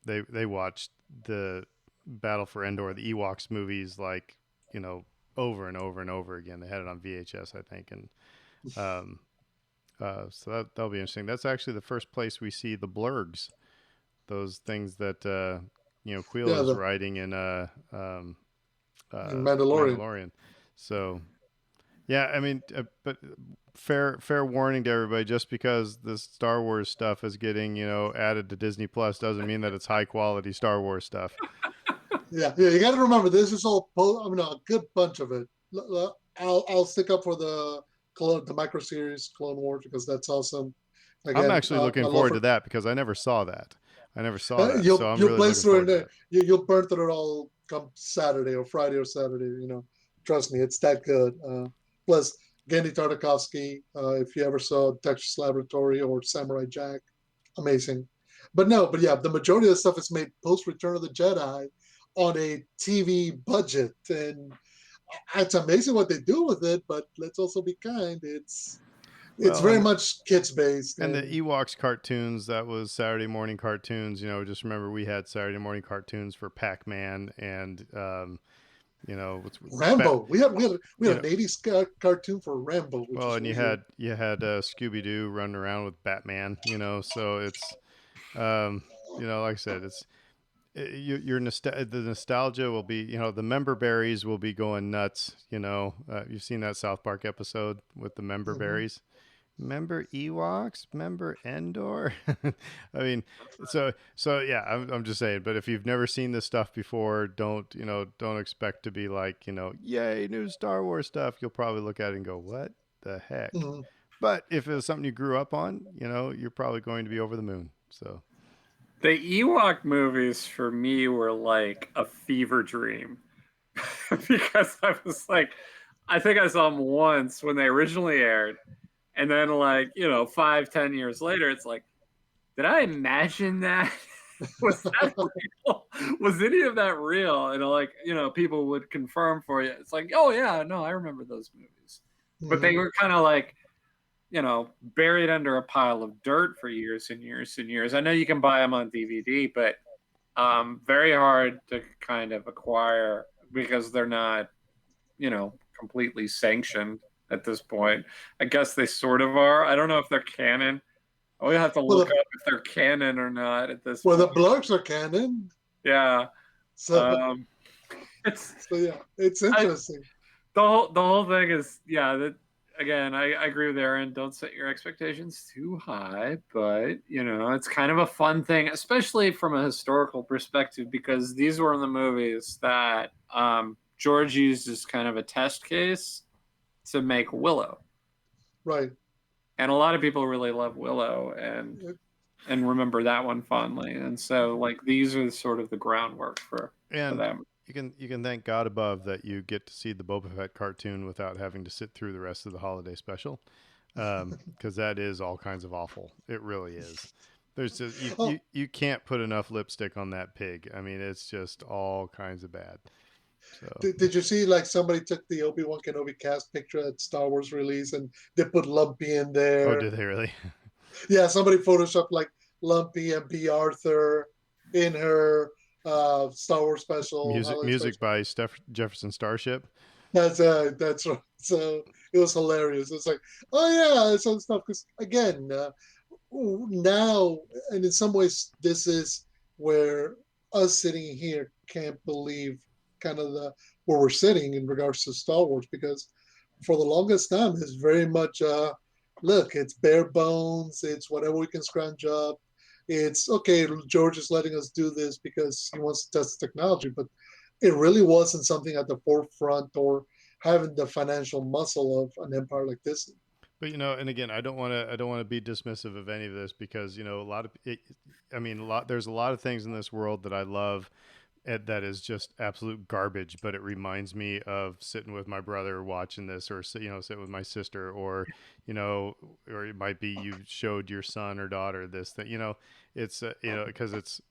they watched the Battle for Endor, the Ewoks movies, like over and over and over again. They had it on VHS, I think, and so that'll be interesting. That's actually the first place we see the blurgs, those things that Quill is riding in Mandalorian. So, yeah, I mean, but fair warning to everybody: just because the Star Wars stuff is getting added to Disney Plus doesn't mean that it's high quality Star Wars stuff. Yeah, you got to remember this is all. A good bunch of it. I'll stick up for the micro series Clone Wars because that's awesome. Again, I'm actually looking forward to that because I never saw that. So I'm really looking forward to that. You'll burn through it all come Saturday or Friday or Saturday. Trust me, it's that good. Plus, Genndy Tartakovsky, if you ever saw Texas Laboratory or Samurai Jack, amazing. But yeah, the majority of the stuff is made post Return of the Jedi on a TV budget, and it's amazing what they do with it. But let's also be kind; it's very much kids based. And the Ewoks cartoons, that was Saturday morning cartoons. Just remember we had Saturday morning cartoons for Pac-Man and Rambo. We had an '80s cartoon for Rambo. Well, and you had Scooby Doo running around with Batman. So it's like I said, the nostalgia will be, the member berries will be going nuts. You've seen that South Park episode with the member Hmm. berries. Remember Ewoks? Remember Endor? I mean, so yeah, I'm just saying. But if you've never seen this stuff before, don't expect to be like, yay, new Star Wars stuff. You'll probably look at it and go, what the heck? Hmm. But if it was something you grew up on, you're probably going to be over the moon. So The Ewok movies for me were like a fever dream because I was like, I think I saw them once when they originally aired, and then like 5, 10 years later, it's like, did I imagine that? Was that real? Was any of that real? And like people would confirm for you. It's like, oh yeah, no, I remember those movies, but they Hmm. were kind of like buried under a pile of dirt for years and years and years. I know you can buy them on DVD, but very hard to kind of acquire because they're not, completely sanctioned at this point. I guess they sort of are. I don't know if they're canon. We have to Well, look up if they're canon or not at this the point. blurks are canon, Yeah. so Um, it's yeah, it's I, interesting. the whole thing is, yeah, that again, I agree with Aaron. Don't set your expectations too high, but it's kind of a fun thing, especially from a historical perspective, because these were the movies that George used as kind of a test case to make Willow, Right. and a lot of people really love Willow and remember that one fondly, and so like these are sort of the groundwork for and them. you can thank God above that you get to see the Boba Fett cartoon without having to sit through the rest of the holiday special, because that is all kinds of awful. It really is. There's just Oh, you can't put enough lipstick on that pig. I mean, it's just all kinds of bad. So, did you see like somebody took the Obi-Wan Kenobi cast picture at Star Wars release and they put Lumpy in oh, there? did they really? Yeah, somebody photoshopped like Lumpy and B. Arthur in her Star Wars special, holiday Music special. by Jefferson Starship. That's right. So it was hilarious. It's like, oh yeah, it's some stuff. Because again, now, and in some ways, this is where us sitting here can't believe kind of the where we're sitting in regards to Star Wars, because for the longest time it's very much look, it's bare bones, it's whatever we can scrounge up. It's okay, George is letting us do this because he wants to test technology, but it really wasn't something at the forefront or having the financial muscle of an empire like this. But and again, I don't want to be dismissive of any of this because a lot of it, I mean, there's a lot of things in this world that I love that is just absolute garbage, but it reminds me of sitting with my brother watching this, or sit with my sister, or or it might be you showed your son or daughter this, that it's because it's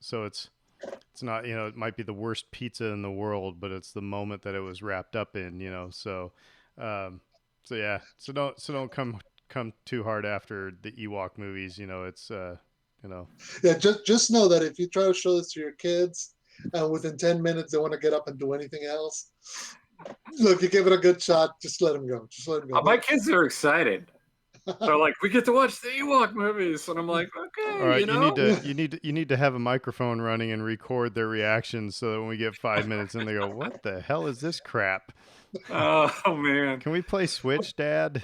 not, it might be the worst pizza in the world, but it's the moment that it was wrapped up in, um so yeah, so don't come too hard after the Ewok movies. It's you know Yeah, just know that if you try to show this to your kids and within 10 minutes they want to get up and do anything else, look, you give it a good shot, just let them go. Just let them go. My kids are excited. They're like, we get to watch the Ewok movies, and I'm like, all okay, right, Yeah. you need to have a microphone running and record their reactions so that when we get 5 minutes in, they go, "What the hell is this crap? Oh man. Can we play Switch, Dad?"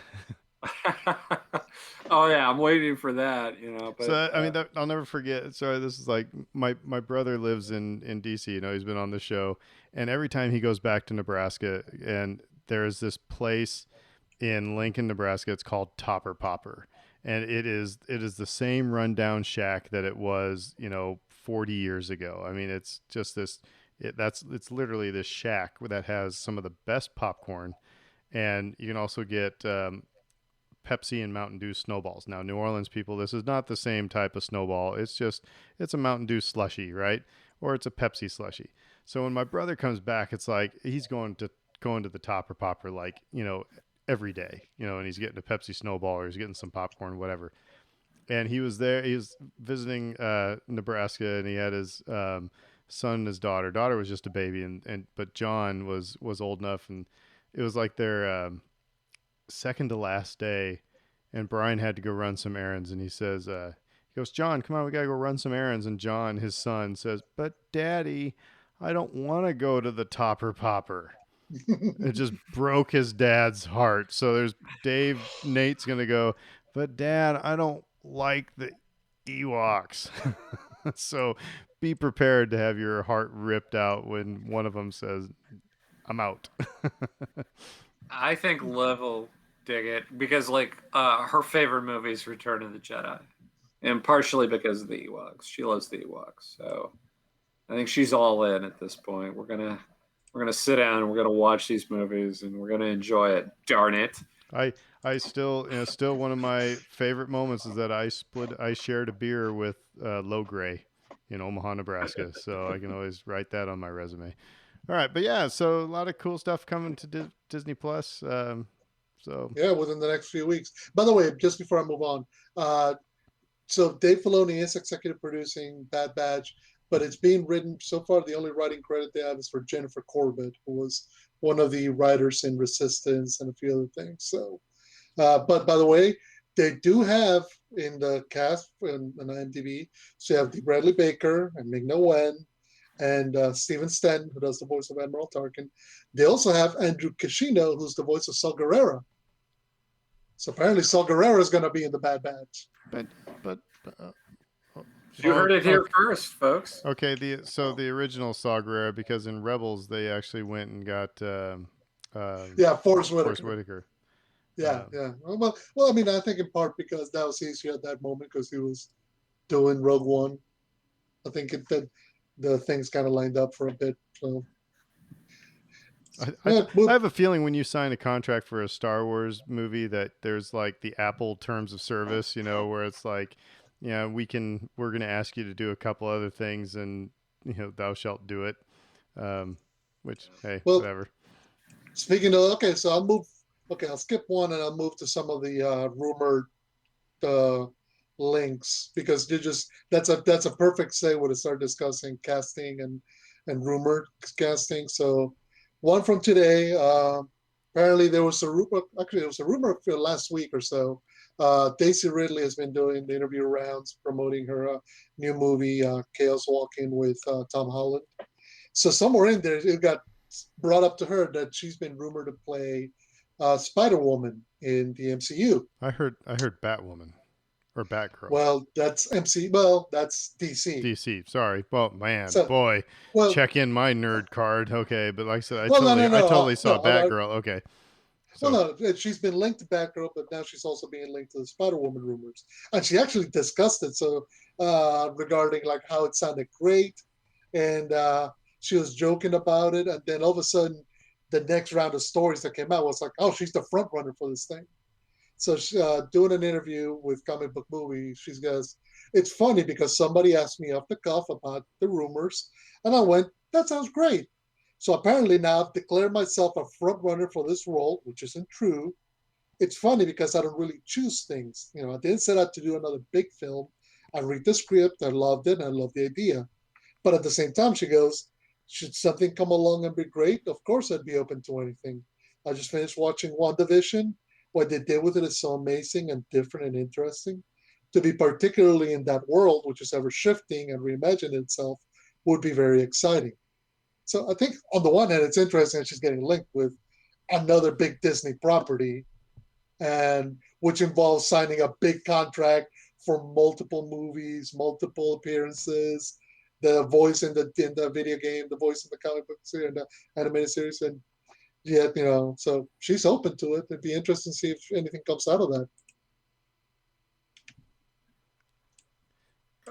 Oh yeah, I'm waiting for that, but So I mean, I'll never forget. Sorry, this is like my brother lives in DC. He's been on the show, and every time he goes back to Nebraska, and there's this place in Lincoln, Nebraska. It's called Topper Popper, and it is the same rundown shack that it was 40 years ago. I mean, it's just this. It's literally this shack that has some of the best popcorn, and you can also get Pepsi and Mountain Dew snowballs. Now, New Orleans people, this is not the same type of snowball. It's a Mountain Dew slushy, right? Or it's a Pepsi slushy. So when my brother comes back, it's like he's going to the Topper Popper like, every day, and he's getting a Pepsi snowball or he's getting some popcorn, whatever. And he was there, he was visiting Nebraska, and he had his son and his daughter. Daughter was just a baby, and but John was old enough, and it was like their second to last day, and Brian had to go run some errands, and he says, He goes, John, come on, we gotta go run some errands. And John, his son, says, but Daddy, I don't want to go to the Topper Popper. It just broke his dad's heart. So there's Nate's gonna go, but Dad, I don't like the Ewoks. So be prepared to have your heart ripped out when one of them says, I'm out. I think Liv will dig it because, like, her favorite movie is Return of the Jedi, and partially because of the Ewoks. She loves the Ewoks, so I think she's all in at this point. We're gonna sit down and we're gonna watch these movies and we're gonna enjoy it. Darn it! I still, still one of my favorite moments is that I shared a beer with Low Gray in Omaha, Nebraska. So I can always write that on my resume. All right, but yeah, so a lot of cool stuff coming to Disney Plus. So yeah, within the next few weeks. By the way, just before I move on, so Dave Filoni is executive producing Bad Batch, but it's being written so far. The only writing credit they have is for Jennifer Corbett, who was one of the writers in Resistance and a few other things. So, but by the way, they do have in the cast in IMDb. So you have D. Bradley Baker and Ming-Na Wen and Steven Sten, who does the voice of Admiral Tarkin. They also have Andrew Kishino, who's the voice of Saw Gerrera. So apparently Saw Gerrera is going to be in the Bad Batch. but you heard it here first, folks. Okay, the original Saw Gerrera, because in Rebels they actually went and got Forrest Whitaker. Yeah. Well, I mean, I think in part because that was easier at that moment because he was doing Rogue One. I think that the things kind of lined up for a bit. So I have a feeling when you sign a contract for a Star Wars movie that there's like the Apple terms of service, where it's like, yeah, we're going to ask you to do a couple other things and, thou shalt do it. Which, hey, whatever. Speaking of, okay, so I'll skip one and I'll move to some of the rumored links because that's a perfect segue to start discussing casting and rumored casting. So one from today, apparently there was a rumor, actually it was a rumor for last week or so. Daisy Ridley has been doing the interview rounds promoting her new movie, Chaos Walking with Tom Holland. So somewhere in there, it got brought up to her that she's been rumored to play Spider-Woman in the MCU. I heard Batwoman or Batgirl. Well, that's that's DC. DC. Sorry. Well, man, check in my nerd card. Okay, but like I said, I totally saw Batgirl. Okay. So. Well, no, she's been linked to Batgirl, but now she's also being linked to the Spider-Woman rumors, and she actually discussed it. So regarding like how it sounded great, and she was joking about it, and then all of a sudden, the next round of stories that came out was like, oh, she's the front runner for this thing. So doing an interview with Comic Book Movie, she goes, it's funny because somebody asked me off the cuff about the rumors, and I went, that sounds great. So apparently now I've declared myself a front runner for this role, which isn't true. It's funny because I don't really choose things. I didn't set out to do another big film. I read the script, I loved it, and I loved the idea. But at the same time, she goes, should something come along and be great? Of course I'd be open to anything. I just finished watching WandaVision. What they did with it is so amazing and different and interesting. To be particularly in that world, which is ever shifting and reimagining itself, would be very exciting. So I think on the one hand, it's interesting that she's getting linked with another big Disney property, and which involves signing a big contract for multiple movies, multiple appearances, the voice in the video game, the voice in the comic book series, and the animated series, and yet so she's open to it. It'd be interesting to see if anything comes out of that.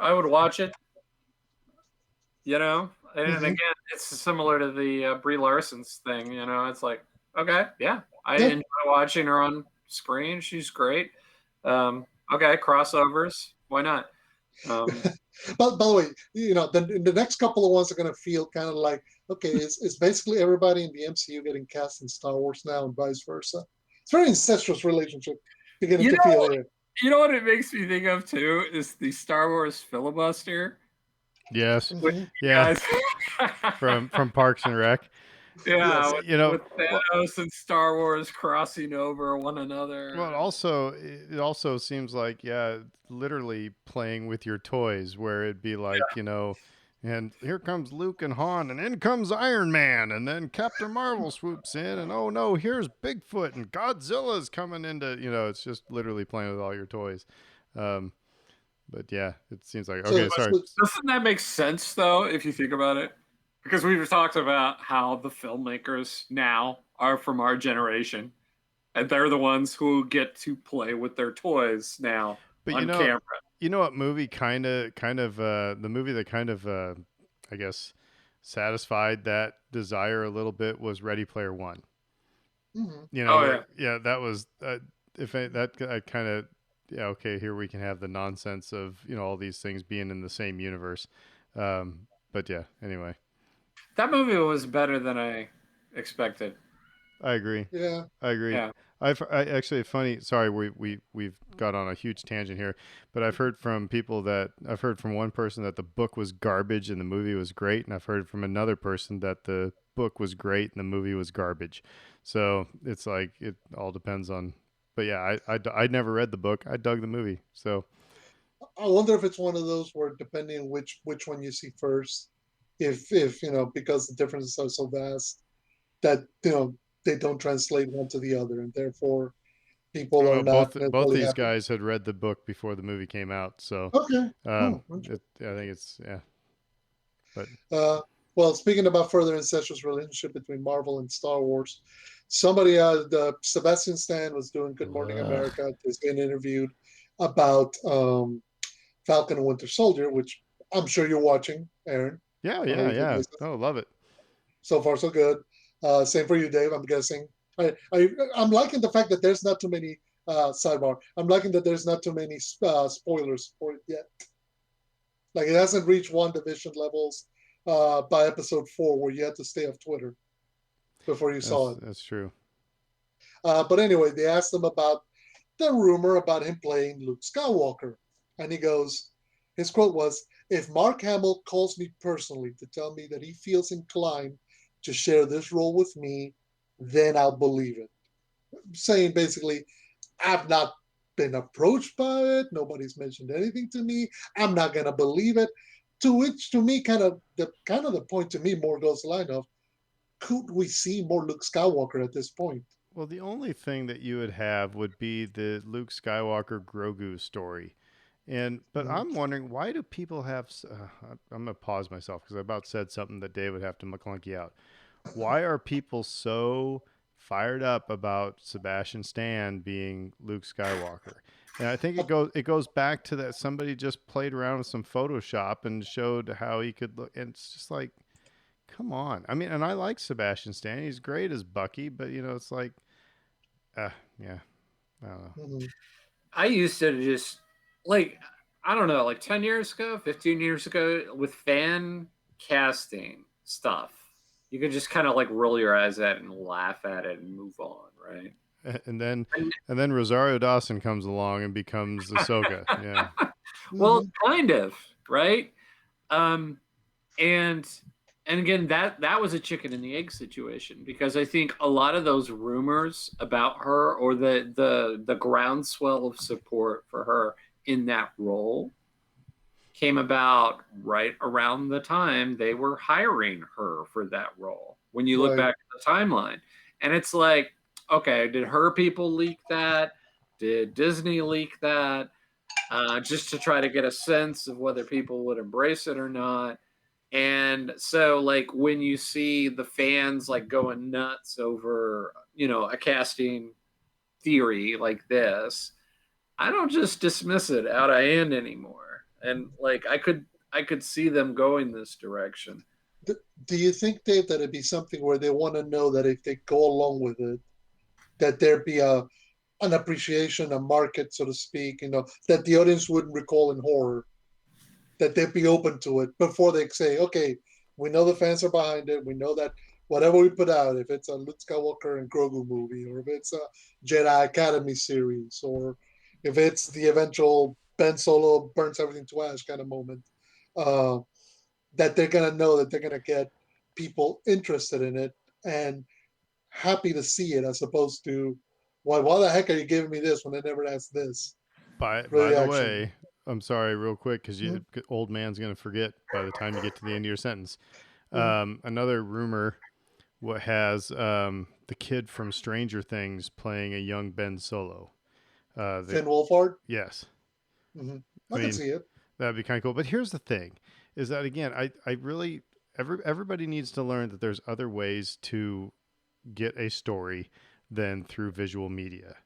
I would watch it. And again, it's similar to the Brie Larson's thing. It's like, okay, yeah, I enjoy watching her on screen. She's great. Okay, crossovers. Why not? But by the way, the next couple of ones are going to feel kind of like, okay, it's basically everybody in the MCU getting cast in Star Wars now and vice versa. It's a very incestuous relationship beginning to feel here. You know what it makes me think of too is the Star Wars filibuster. Yes. Yeah. from Parks and Rec. Yeah, Yes. You know, with well, Thanos and Star Wars crossing over one another. well, also it also seems like yeah, literally playing with your toys, where it'd be like and here comes Luke and Han, and in comes Iron Man, and then Captain Marvel swoops in, and oh no, here's Bigfoot, and Godzilla's coming into it's just literally playing with all your toys. Um, but yeah, it seems like okay. So, Sorry. so Doesn't that make sense though, if you think about it? Because we've talked about how the filmmakers now are from our generation, and they're the ones who get to play with their toys now But on camera. you know what movie the movie that kind of I guess satisfied that desire a little bit was Ready Player One. mhm. You know, Oh where yeah, yeah, that was if I, that I kind of yeah, okay, here we can have the nonsense of, all these things being in the same universe. But yeah, anyway, that movie was better than I expected. I agree. Yeah. I agree. Yeah, I actually funny. Sorry, we've got on a huge tangent here, but I've heard from one person that the book was garbage and the movie was great, and I've heard from another person that the book was great and the movie was garbage. So it's like it all depends on. But yeah, I never read the book. I dug the movie. So I wonder if it's one of those where depending on which one you see first, if because the differences are so vast that they don't translate one to the other, and therefore I people don't are know. not Both necessarily these happy. guys had read the book before the movie came out. So Okay. Oh, interesting. I think it's yeah. But Uh, well, speaking about further incestuous relationship between Marvel and Star Wars, somebody, the Sebastian Stan was doing Good Morning ugh. America, is being interviewed about Falcon and Winter Soldier, which I'm sure you're watching, Aaron. Yeah, I know yeah, you've yeah. listened. Oh, love it. So far, so good. Same for you, Dave. I'm guessing. I'm liking the fact that there's not too many sidebar. I'm liking that there's not too many spoilers for it yet. Like it hasn't reached WandaVision levels by episode 4, where you had to stay off Twitter before you saw it. That's true. But anyway, they asked him about the rumor about him playing Luke Skywalker, and he goes, his quote was, "If Mark Hamill calls me personally to tell me that he feels inclined to share this role with me, then I'll believe it." Saying basically, I've not been approached by it. Nobody's mentioned anything to me. I'm not gonna believe it. To which, to me, kind of the point to me more goes the line of, could we see more Luke Skywalker at this point? Well, the only thing that you would have would be the Luke Skywalker Grogu story. But Mhm. I'm wondering, why do people have I'm going to pause myself because I about said something that Dave would have to McClunky out. Why are people so fired up about Sebastian Stan being Luke Skywalker? And I think it goes back to that somebody just played around with some Photoshop and showed how he could look, and it's just like, come on. I mean, and I like Sebastian Stan. He's great as Bucky, but it's like, yeah, I don't know. Mhm. I used to just like I don't know, like 10 years ago, 15 years ago, with fan casting stuff, you could just kind of like roll your eyes at it and laugh at it and move on, right? And then And and then Rosario Dawson comes along and becomes Ahsoka. Yeah, well, Mhm. kind of, right? Um, and and again, that was a chicken and the egg situation because I think a lot of those rumors about her or the groundswell of support for her in that role came about right around the time they were hiring her for that role. When you look Right. back at the timeline, and it's like, okay, did her people leak that? Did Disney leak that? Just to try to get a sense of whether people would embrace it or not. And so, like, when you see the fans like going nuts over, a casting theory like this, I don't just dismiss it out of hand anymore. And like, I could see them going this direction. Do you think, Dave, that it'd be something where they want to know that if they go along with it, that there be an appreciation, a market, so to speak, that the audience wouldn't recall in horror, that they'd be open to it before they say, okay, we know the fans are behind it. We know that whatever we put out, if it's a Luke Skywalker and Grogu movie, or if it's a Jedi Academy series, or if it's the eventual Ben Solo burns everything to ash kind of moment, uh, that they're gonna know that they're gonna get people interested in it, and happy to see it, as opposed to why the heck are you giving me this when I never asked this for By the the action? way, I'm sorry, real quick, because Mhm. you old man's gonna forget by the time you get to the end of your sentence. Mhm. Another rumor what has the kid from Stranger Things playing a young Ben Solo. The Finn Wolfhard. yes, Hmm. I I can mean see it. that'd be kind of cool. But here's the thing: is that again, I really everybody needs to learn that there's other ways to get a story than through visual media.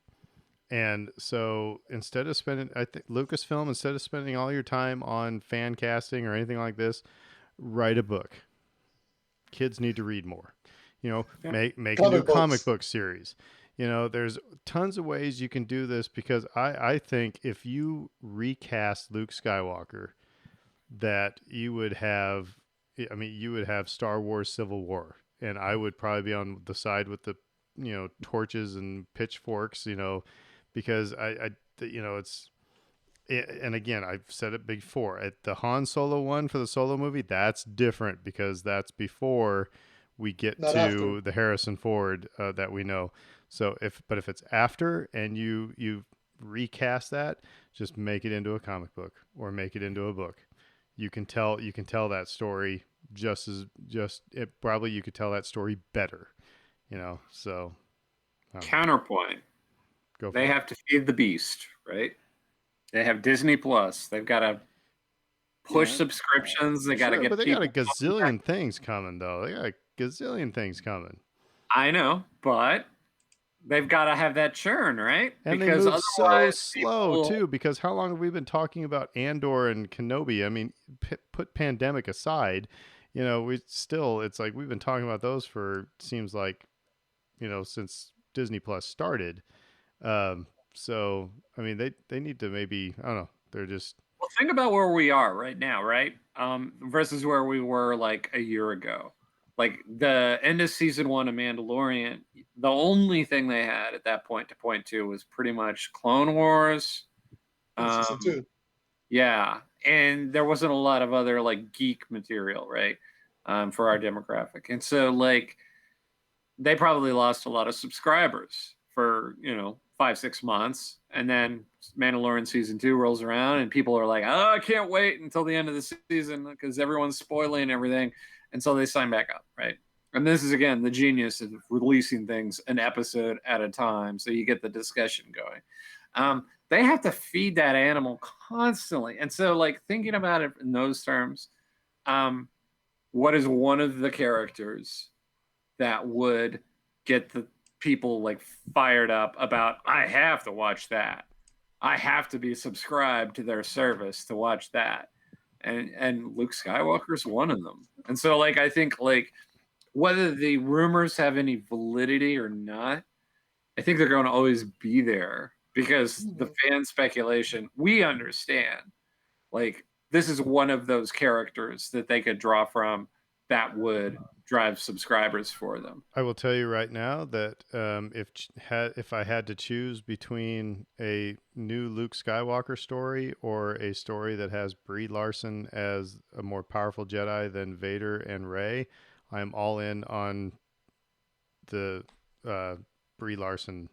And so instead of spending, I think Lucasfilm, instead of spending all your time on fan casting or anything like this, write a book. Kids need to read more. You know, Yeah. make a new Comic comic books. book series. You know, there's tons of ways you can do this because I think if you recast Luke Skywalker, that you would have, I mean, you would have Star Wars Civil War, and I would probably be on the side with the, torches and pitchforks, because it's and again, I've said it before. At the Han Solo one for the Solo movie, that's different because that's before we get Not after. to the Harrison Ford that we know. So if it's after and you recast that, just make it into a comic book or make it into a book. You can tell that story just it probably you could tell that story better. So I don't know. Counterpoint: Go they for it. have to feed the beast, right? They have Disney Plus. They've got to push Yeah. subscriptions. They got to Sure, but get they got a people coming back. gazillion things coming, though. They got a gazillion things coming. I know, but they've got to have that churn, right? And they Because move so otherwise, slow, people. too, because how long have we been talking about Andor and Kenobi? I mean, put pandemic aside, it's like we've been talking about those for, seems like, since Disney Plus started. So, I mean, they need to maybe, I don't know, they're just, Well, think about where we are right now, right? Versus where we were like a year ago. Like the end of season one of Mandalorian, the only thing they had at that point to point to was pretty much Clone Wars. In season Um, 2. yeah, and there wasn't a lot of other like geek material, right? For our demographic, and so like they probably lost a lot of subscribers for 5-6 months, and then Mandalorian season 2 rolls around and people are like, oh, I can't wait until the end of the season because everyone's spoiling everything, and so they sign back up, right? And this is again the genius of releasing things an episode at a time so you get the discussion going. They have to feed that animal constantly, and so like thinking about it in those terms, um, what is one of the characters that would get the people like fired up about I have to watch that. I have to be subscribed to their service to watch that. And Luke Skywalker's one of them. And so like I think like whether the rumors have any validity or not, I think they're going to always be there because the Mhm. fan speculation, we understand. Like this is one of those characters that they could draw from that would drive subscribers for them. I will tell you right now that if I had to choose between a new Luke Skywalker story or a story that has Brie Larson as a more powerful Jedi than Vader and Rey, I'm all in on the uh, Brie Larson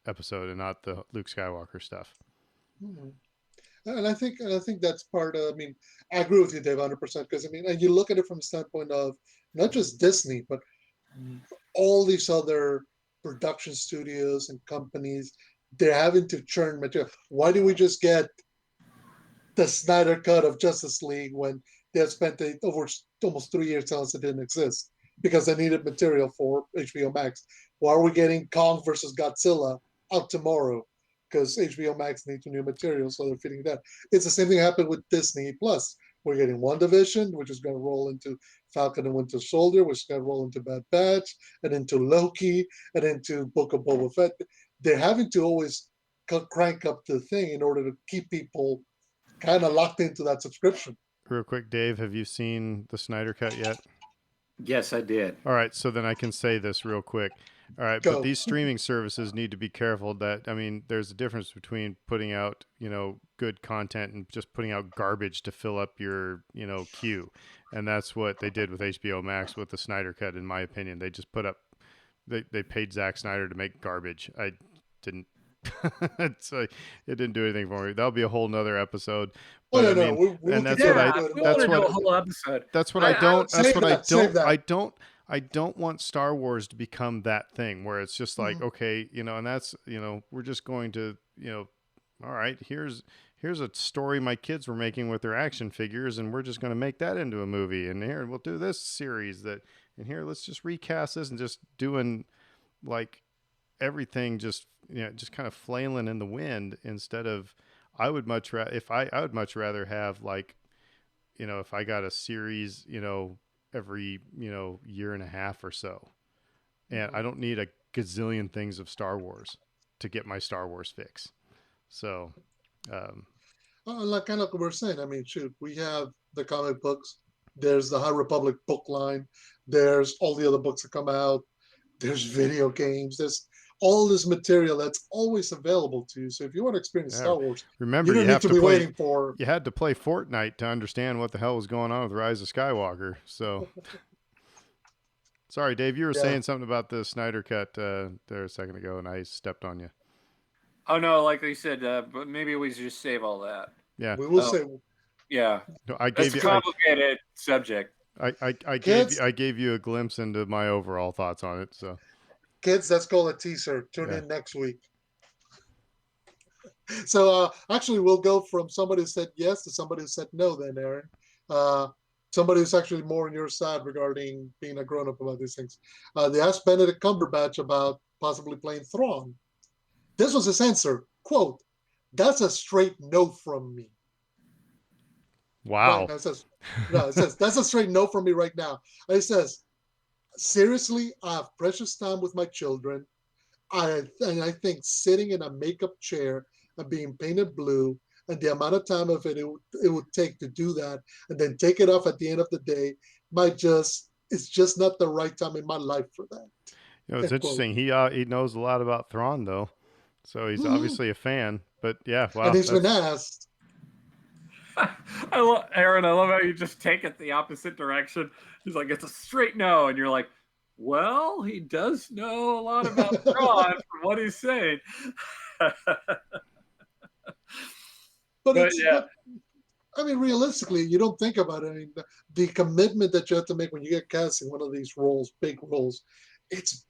episode and not the Luke Skywalker stuff. Mhm. And I think that's part of. I mean, I agree with you, Dave, 100%. Because I mean, and you look at it from the standpoint of not just Disney, but all these other production studios and companies. They're having to churn material. Why do we just get the Snyder cut of Justice League when they have spent over almost 3 years telling us it didn't exist because they needed material for HBO Max? Why are we getting Kong versus Godzilla out tomorrow? Because HBO Max needs new material, so they're feeding that. It's the same thing happened with Disney Plus. We're getting WandaVision, which is going to roll into Falcon and Winter Soldier, which is going to roll into Bad Batch, and into Loki, and into Book of Boba Fett. They're having to always crank up the thing in order to keep people kind of locked into that subscription. Real quick, Dave, have you seen the Snyder Cut yet? Yes, I did. All right, so then I can say this real quick. All right, but Go. these streaming services need to be careful that, I mean, there's a difference between putting out, good content and just putting out garbage to fill up your, queue. And that's what they did with HBO Max with the Snyder Cut, in my opinion. They just they paid Zack Snyder to make garbage. I didn't, it's like, it didn't do anything for me. That'll be a whole nother episode. Oh But yeah, I no, mean, we'll and that's what consider Yeah, doing we that. want that's to do a what, whole episode. that's what I I don't. would That's say, what I Save don't. that. I don't want Star Wars to become that thing where it's just like, Mhm. okay, and that's, we're just going to, all right, here's a story my kids were making with their action figures, and we're just going to make that into a movie. And here we'll do this series and here let's just recast this and just doing like everything just kind of flailing in the wind instead of. I would much rather if I would much rather have like if I got a series, every, year and a half or so. And I Mhm. don't need a gazillion things of Star Wars to get my Star Wars fix. So, um, Like kind of like we we're saying. I mean, shoot, we have the comic books. There's the High Republic book line. There's all the other books that come out. There's video games. There's all this material that's always available to you. So if you want to experience yeah, Star Wars, you remember don't need to be waiting for. you had to play Fortnite to understand what the hell was going on with Rise of Skywalker. So, sorry, Dave, you were Yeah, saying something about the Snyder Cut there a second ago, and I stepped on you. Oh no, like they said, but maybe we should just save all that. Yeah, we will Oh, say, yeah, no, I that's gave a you complicated subject. kids, I gave you a glimpse into my overall thoughts on it. So, kids, that's called a teaser. Tune yeah. in next week. So actually, we'll go from somebody who said yes to somebody who said no. Then, Aaron, uh, somebody who's actually more on your side regarding being a grown up about these things. They asked Benedict Cumberbatch about possibly playing Thrawn. This was his answer. Quote, "That's a straight no from me." Right Wow. now, it says, no, it says that's a straight no from me right now. And it says, seriously, I have precious time with my children. I think sitting in a makeup chair and being painted blue and the amount of time of it would take to do that and then take it off at the end of the day might just it's just not the right time in my life for that. It's End quote. interesting. He knows a lot about Thrawn though, so he's Mhm. obviously a fan. But yeah, And wow, he's been asked. Aaron, I love how you just take it the opposite direction. He's like, it's a straight no, and you're like, well, he does know a lot about Thrawn from what he's saying. but But it's yeah, but I mean, realistically, you don't think about it. I mean, the commitment that you have to make when you get cast in one of these roles, big roles, it's,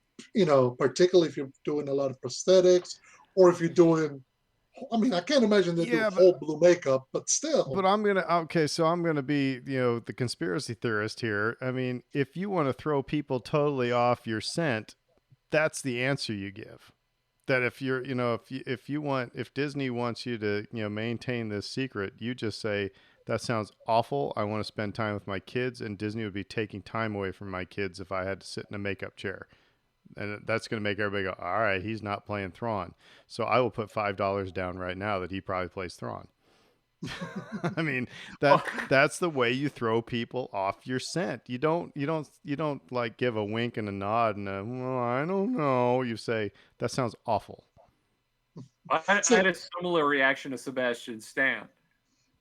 particularly if you're doing a lot of prosthetics or if you're doing, I mean, I can't imagine they do yeah, but whole blue makeup, but still. so I'm gonna be the conspiracy theorist here. I mean, if you want to throw people totally off your scent, that's the answer you give. That if you're if Disney wants you to maintain this secret, you just say that sounds awful. I want to spend time with my kids, and Disney would be taking time away from my kids if I had to sit in a makeup chair. And that's going to make everybody go, all right, he's not playing Thrawn. So I will put $5 down right now that he probably plays Thrawn. I mean, well, that's the way you throw people off your scent. You don't like give a wink and a nod and well, I don't know. You say that sounds awful. I So, had a similar reaction to Sebastian Stan,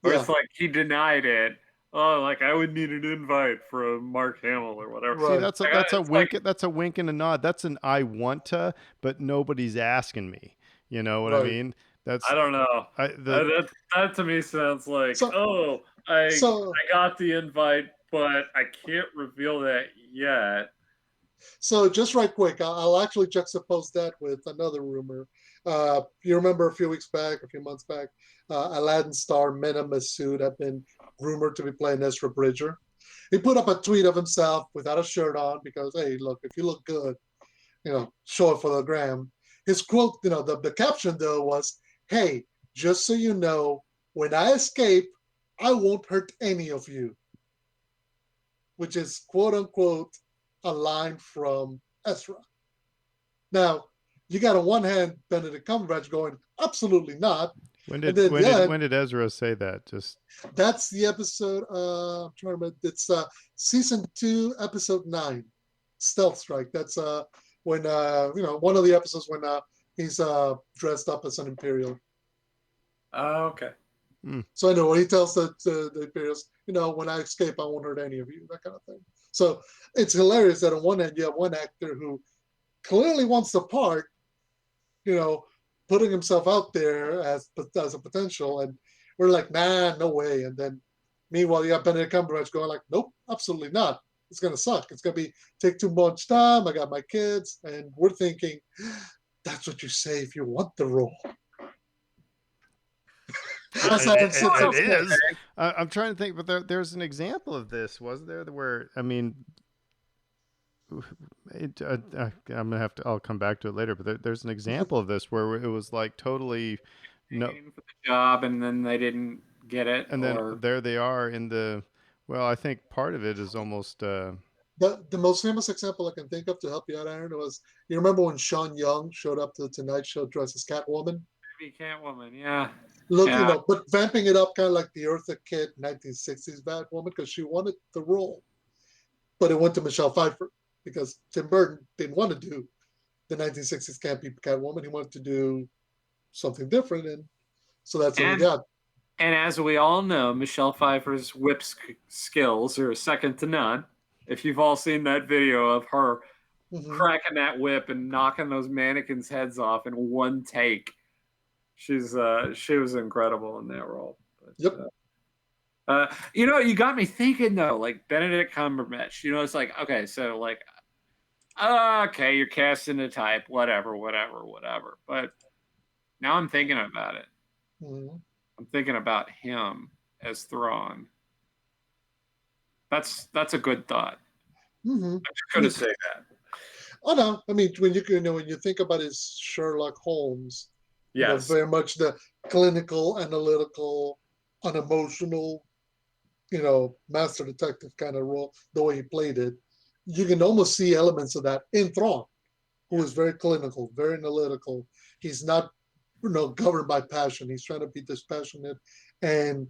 where yeah, it's like he denied it. Oh, like I would need an invite from Mark Hamill or whatever. See, right. Like, that's a it's like, wink. That's a wink and a nod. That's an I want to, but nobody's asking me. You know what I Right. mean? I That's don't know. I the That to me sounds like, So, oh, I so, got the invite, but I can't reveal that yet. so just right quick, I'll actually juxtapose that with another rumor. You remember a few weeks back, a few months back, Aladdin star Mena Massoud had been rumored to be playing Ezra Bridger. He put up a tweet of himself without a shirt on because, hey, look, if you look good, show it for the gram. His quote, the caption though was, "Hey, just so you know, when I escape, I won't hurt any of you," which is quote unquote a line from Ezra. Now, you got on one hand Benedict Cumberbatch going, absolutely not. And then the other, when did Ezra say that? Just that's the episode, I'm trying to remember, it's season 2, episode 9, Stealth Strike. That's when one of the episodes when he's dressed up as an Imperial. Oh, okay. So I know when he tells the Imperials, when I escape, I won't hurt any of you, that kind of thing. So it's hilarious that on one hand you have one actor who clearly wants the part, putting himself out there as a potential, and we're like, nah, no way. And then meanwhile you have Benedict Cumberbatch going like, nope, absolutely not. It's gonna suck. It's gonna take too much time. I got my kids, and we're thinking, that's what you say if you want the role. It is. I'm trying to think, but there's an example of this, wasn't there? Where I'm gonna have to. I'll come back to it later. But there's an example of this where it was like totally no for the job, and then they didn't get it, and then there they are in the. Well, I think part of it is almost. The most famous example I can think of to help you out, Aaron, was you remember when Sean Young showed up to the Tonight Show dressed as Catwoman? Maybe Catwoman, yeah. Look, but vamping it up kind of like the Eartha Kitt 1960s Batwoman because she wanted the role. But it went to Michelle Pfeiffer because Tim Burton didn't want to do the 1960s campy Catwoman. He wanted to do something different, and so that's what we got. And as we all know, Michelle Pfeiffer's whip skills are second to none. If you've all seen that video of her cracking that whip and knocking those mannequins' heads off in one take, she was incredible in that role. But, yep. You got me thinking though, like Benedict Cumberbatch. It's like, okay, so like, okay, you're casting a type, whatever. But now I'm thinking about it. I'm thinking about him as Thrawn. That's a good thought. I just couldn't say that. Oh no, I mean when you think about his Sherlock Holmes, yes, very much the clinical, analytical, unemotional, master detective kind of role. The way he played it, you can almost see elements of that in Thrawn, who is very clinical, very analytical. He's not, governed by passion. He's trying to be dispassionate, and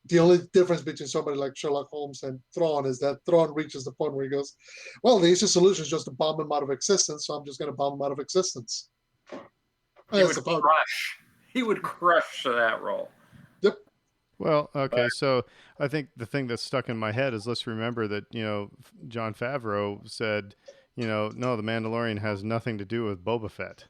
the only difference between somebody like Sherlock Holmes and Thrawn is that Thrawn reaches the point where he goes, well, the easiest solution is just to bomb him out of existence, so I'm just going to bomb him out of existence. He would crush that role. Yep. Well, okay, so I think the thing that's stuck in my head is let's remember that, Jon Favreau said, no, the Mandalorian has nothing to do with Boba Fett.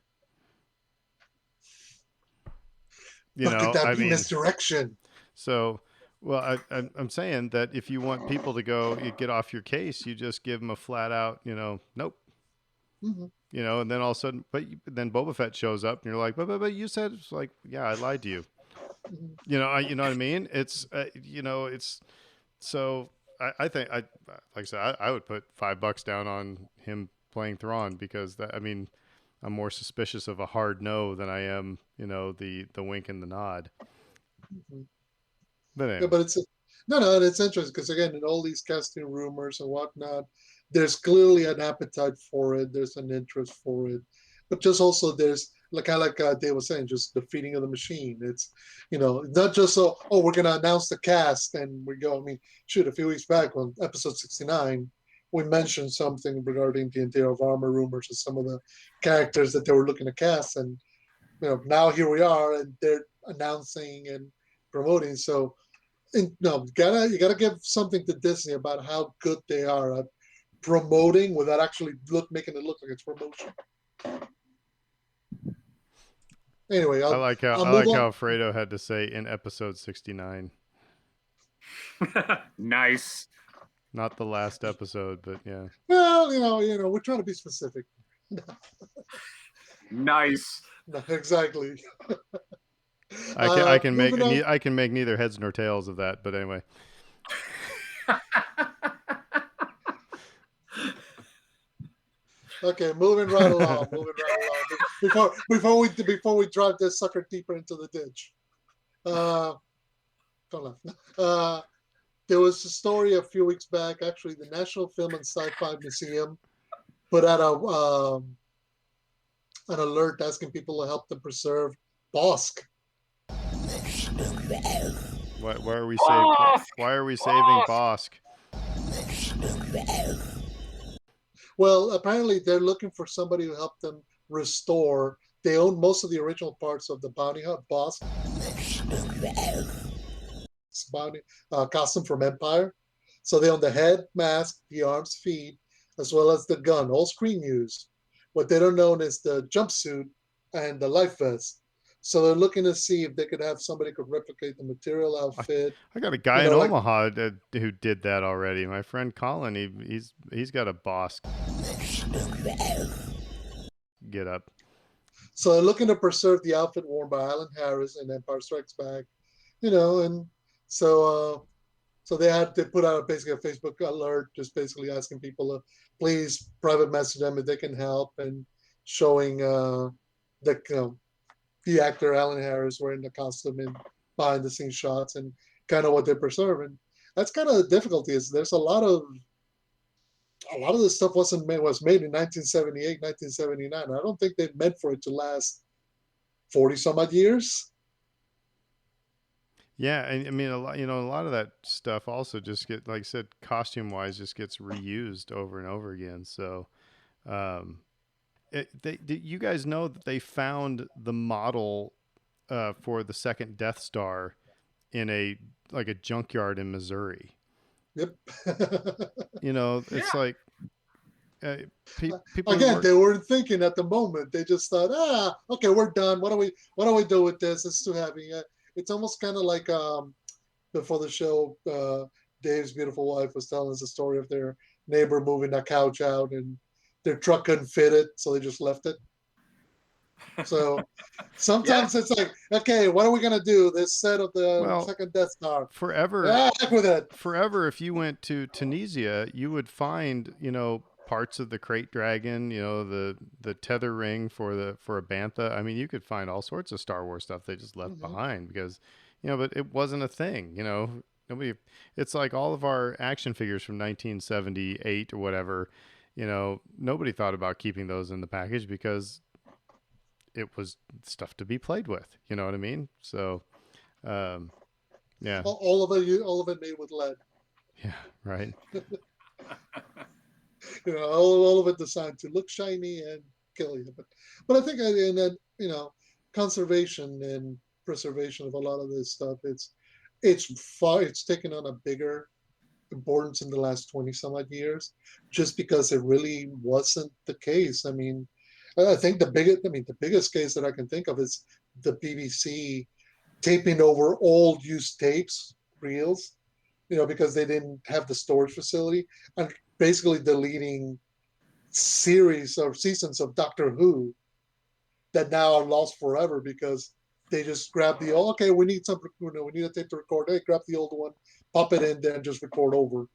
Could that be misdirection? So... Well, I'm saying that if you want people to get off your case, you just give them a flat out, nope. And then all of a sudden, then Boba Fett shows up, and you're like, but you said, it's like, yeah, I lied to you. You know what I mean? It's, it's so I think like I said, I would put $5 down on him playing Thrawn because I'm more suspicious of a hard no than I am, the wink and the nod. But anyway. Yeah, but it's interesting because again, in all these casting rumors and whatnot, there's clearly an appetite for it. There's an interest for it, but just also there's kind of like Dave was saying, just the feeding of the machine. It's not just we're gonna announce the cast and we go. I mean, shoot, a few weeks back on episode 69, we mentioned something regarding the Interior of Armor rumors and some of the characters that they were looking to cast, and now here we are, and they're announcing and promoting. So, you gotta give something to Disney about how good they are at promoting without actually making it look like it's promotion. Anyway, I like how Fredo had to say in episode 69. Nice. Not the last episode, but yeah. Well, we're trying to be specific. Nice. No, exactly. I can make neither heads nor tails of that, but anyway. Okay, moving right along. Before we drive this sucker deeper into the ditch. Don't laugh. There was a story a few weeks back. Actually, the National Film and Sci-Fi Museum put out an alert asking people to help them preserve Bossk. Why are we saving Bossk? Well, apparently they're looking for somebody to help them restore. They own most of the original parts of the bounty hunt boss bounty costume from Empire. So they own the head, mask, the arms, feet, as well as the gun, all screen used. What they don't own is the jumpsuit and the life vest. So they're looking to see if they could have somebody could replicate the material I, outfit. I got a You guy in know, like Omaha who did that already. My friend Colin, he's got a boss get up. so they're looking to preserve the outfit worn by Alan Harris in Empire Strikes Back. And so so they put out basically a Facebook alert, just basically asking people to please private message them if they can help, and showing the the actor Alan Harris wearing the costume and behind the scenes shots and kind of what they're preserving. That's kind of the difficulty. Is there's a lot of this stuff was made in 1978, 1979. I don't think they meant for it to last 40 some odd years. Yeah, and I mean a lot of that stuff also just like I said, costume wise, just gets reused over and over again. So, um, did you guys know that they found the model for the second Death Star in a junkyard in Missouri? Yep. It's Yeah. like uh, people who Again, work. they weren't thinking at the moment. They just thought, okay, we're done. What do we do with this? It's too heavy. It's almost kind of like before the show, Dave's beautiful wife was telling us a story of their neighbor moving a couch out and their truck couldn't fit it, so they just left it. So Yeah. sometimes it's like, okay, what are we gonna do? This set of the Well, second Death Star. forever Heck with it. forever if you went to Tunisia, you would find, parts of the crate dragon, the tether ring for a bantha. I mean, you could find all sorts of Star Wars stuff they just left Mm-hmm. behind because, but it wasn't a thing, Nobody it's like all of our action figures from 1978 or whatever, nobody thought about keeping those in the package because it was stuff to be played with, you know what I mean? So, um yeah. All of it made with lead. Yeah, right. All of it designed to look shiny and kill you. But I think in that conservation and preservation of a lot of this stuff, it's taken on a bigger importance in the last 20 some odd years, just because it really wasn't the case. I mean, I think the biggest case that I can think of is the BBC taping over old used tapes, reels, because they didn't have the storage facility, and basically deleting series or seasons of Doctor Who that now are lost forever because they just grab okay, we need we need a tape to record. Hey, grab the old one, pop it in there, and just record over.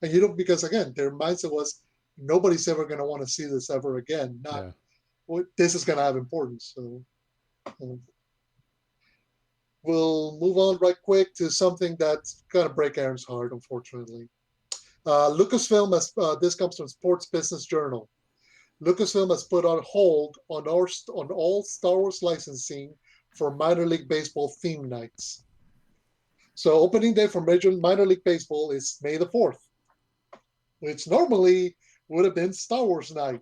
And because again, their mindset was nobody's ever going to want to see this ever again. Not Yeah. this is going to have importance. So um, we'll move on right quick to something that's going to break Aaron's heart, unfortunately. Lucasfilm this comes from Sports Business Journal. Lucasfilm has put on hold on all Star Wars licensing for minor league baseball theme nights. So opening day for minor league baseball is May the 4th, which normally would have been Star Wars night.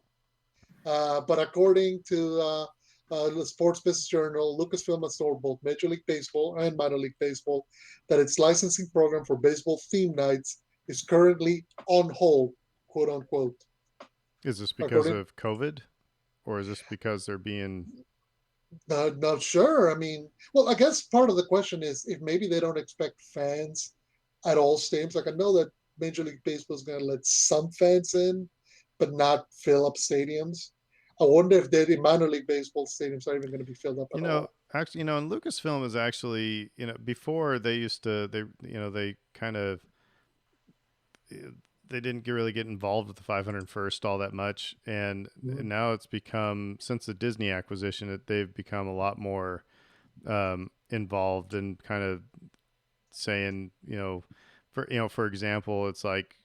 But according to the Sports Business Journal, Lucasfilm has told both Major League Baseball and Minor League Baseball that its licensing program for baseball theme nights is currently on hold, quote unquote. Is this because According, of COVID, or is this because they're being? not sure. I mean, well, I guess part of the question is if maybe they don't expect fans at all stadiums. Like I know that Major League Baseball is going to let some fans in, but not fill up stadiums. I wonder if the minor league baseball stadiums are even going to be filled up at all. Actually, and Lucasfilm is actually, before they used to, they kind of, they didn't really get involved with the 501st all that much, and Mm-hmm. now it's become, since the Disney acquisition, they've become a lot more involved and kind of saying, for example, it's like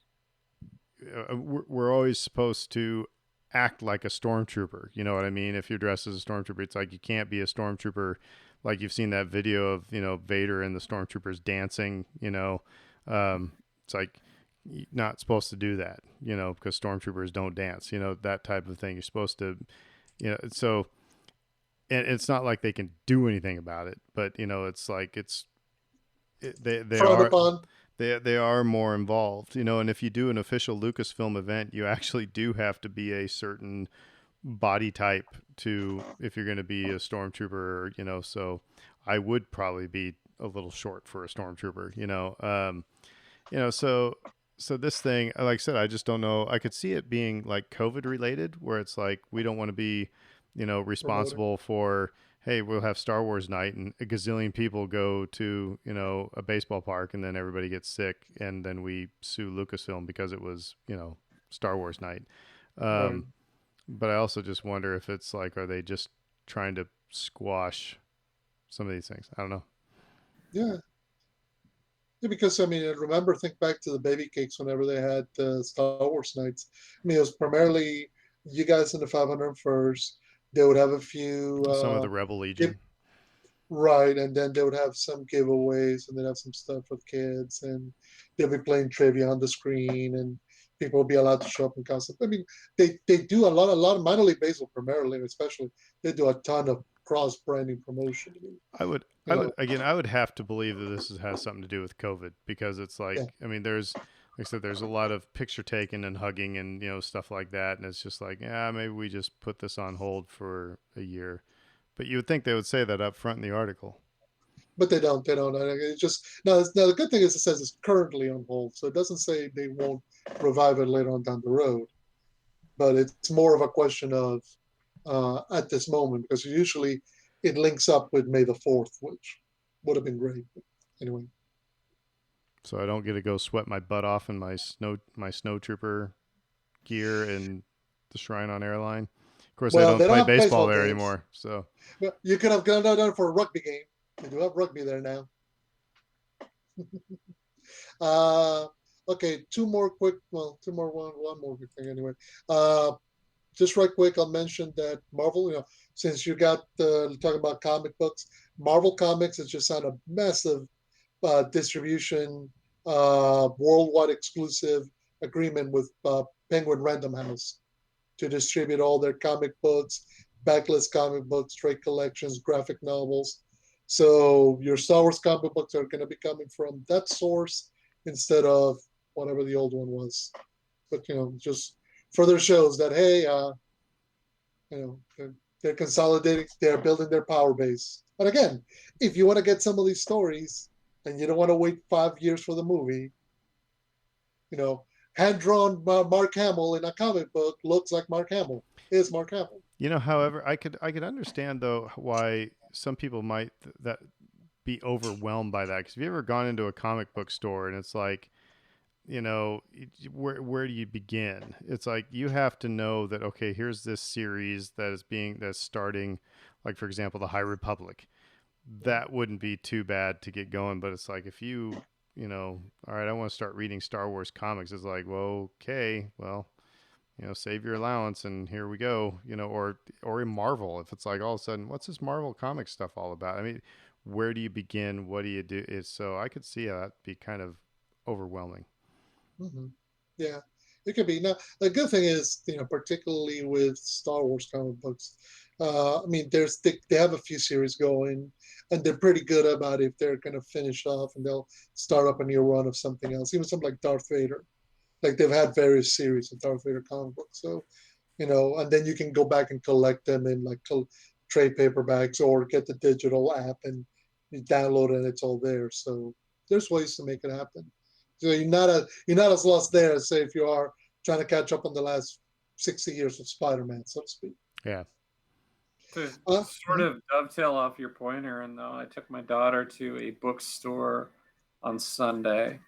we're always supposed to act like a stormtrooper. You know what I mean? If you're dressed as a stormtrooper, it's like you can't be a stormtrooper. Like you've seen that video of Vader and the stormtroopers dancing. It's like not supposed to do that, because stormtroopers don't dance, that type of thing. You're supposed to, so, and it's not like they can do anything about it, but it's like they Frowned are upon. they are more involved, and if you do an official Lucasfilm event, you actually do have to be a certain body type to if you're going to be a stormtrooper, so I would probably be a little short for a stormtrooper, so this thing, like I said, I just don't know. I could see it being like COVID related, where it's like we don't want to be, Promoting. responsible for. Hey, we'll have Star Wars night, and a gazillion people go to a baseball park, and then everybody gets sick, and then we sue Lucasfilm because it was Star Wars night. Right. Um, but I also just wonder if it's like, are they just trying to squash some of these things? I don't know. Yeah. Yeah, because I mean, remember, think back to the baby cakes whenever they had Star Wars nights. I mean, it was primarily you guys in the 501st. They would have a few Some of the Rebel give Legion. right, and then they would have some giveaways, and they'd have some stuff with kids, and they'll be playing trivia on the screen, and people will be allowed to show up in costume. I mean, they do a lot of minor league baseball primarily, and especially they do a ton of cross branding promotion. I mean, I would, you know, I would have to believe that has something to do with COVID because it's yeah. like, I mean, like I said, there's a lot of picture taking and hugging and stuff like that, and it's just like, yeah, maybe we just put this on hold for a year. But you would think they would say that up front in the article. But they don't. They don't. It's just now. The good thing is it says it's currently on hold, so it doesn't say they won't revive it later on down the road. But it's more of a question of at this moment because usually it links up with May 4th, which would have been great. But anyway, So I don't get to go sweat my butt off in my snow trooper gear and the Shrine on Airline. Of course, they well, don't they don't play have baseball baseball there games. anymore. So But you could have gone down for a rugby game. They do have rugby there now. Uh, okay, two more quick. Well, two more. One more quick thing anyway. Uh, just right quick, I'll mention that Marvel, since you got talking about comic books, Marvel Comics has just signed a massive distribution, worldwide exclusive agreement with Penguin Random House to distribute all their comic books, backlist comic books, trade collections, graphic novels. So your Star Wars comic books are going to be coming from that source instead of whatever the old one was. But just further shows that hey, they're consolidating, they're building their power base. And again, if you want to get some of these stories and you don't want to wait 5 years for the movie, hand drawn Mark Hamill in a comic book looks like Mark Hamill is Mark Hamill. however, I could understand though why some people might that be overwhelmed by that. Because have you ever gone into a comic book store and it's like, where do you begin? It's like you have to know that, okay, here's this series that's starting, like for example, the High Republic. That wouldn't be too bad to get going, but it's like if all right, I want to start reading Star Wars comics. It's like, well, okay, well, save your allowance and here we go, or in Marvel, if it's like all of a sudden, what's this Marvel comic stuff all about? I mean, where do you begin? What do you do? So I could see that be kind of overwhelming. Mm-hmm. Yeah, it could be. Now, the good thing is, particularly with Star Wars comic books, I mean, they have a few series going, and they're pretty good about if they're going to finish off and they'll start up a new run of something else. Even something like Darth Vader, like they've had various series of Darth Vader comic books. So, and then you can go back and collect them in like trade paperbacks or get the digital app and you download it and it's all there. So there's ways to make it happen. So you're not as lost there as say if you are trying to catch up on the last 60 years of Spider-Man, so to speak. Yeah. To sort Mhm. of dovetail off your point, Aaron, though, I took my daughter to a bookstore on Sunday,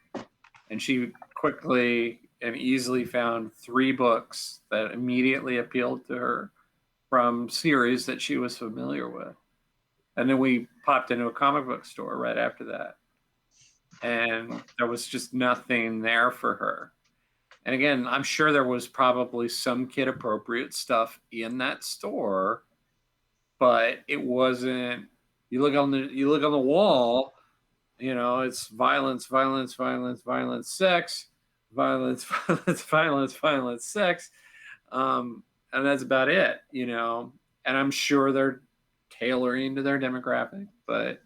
and she quickly and easily found three books that immediately appealed to her from series that she was familiar with. And then we popped into a comic book store right after that. And there was just nothing there for her. And again, I'm sure there was probably some kid appropriate stuff in that store, but it wasn't. You look on the wall, it's violence, violence, violence, violence, sex, violence, violence, sex, and that's about it, And I'm sure they're tailoring to their demographic, but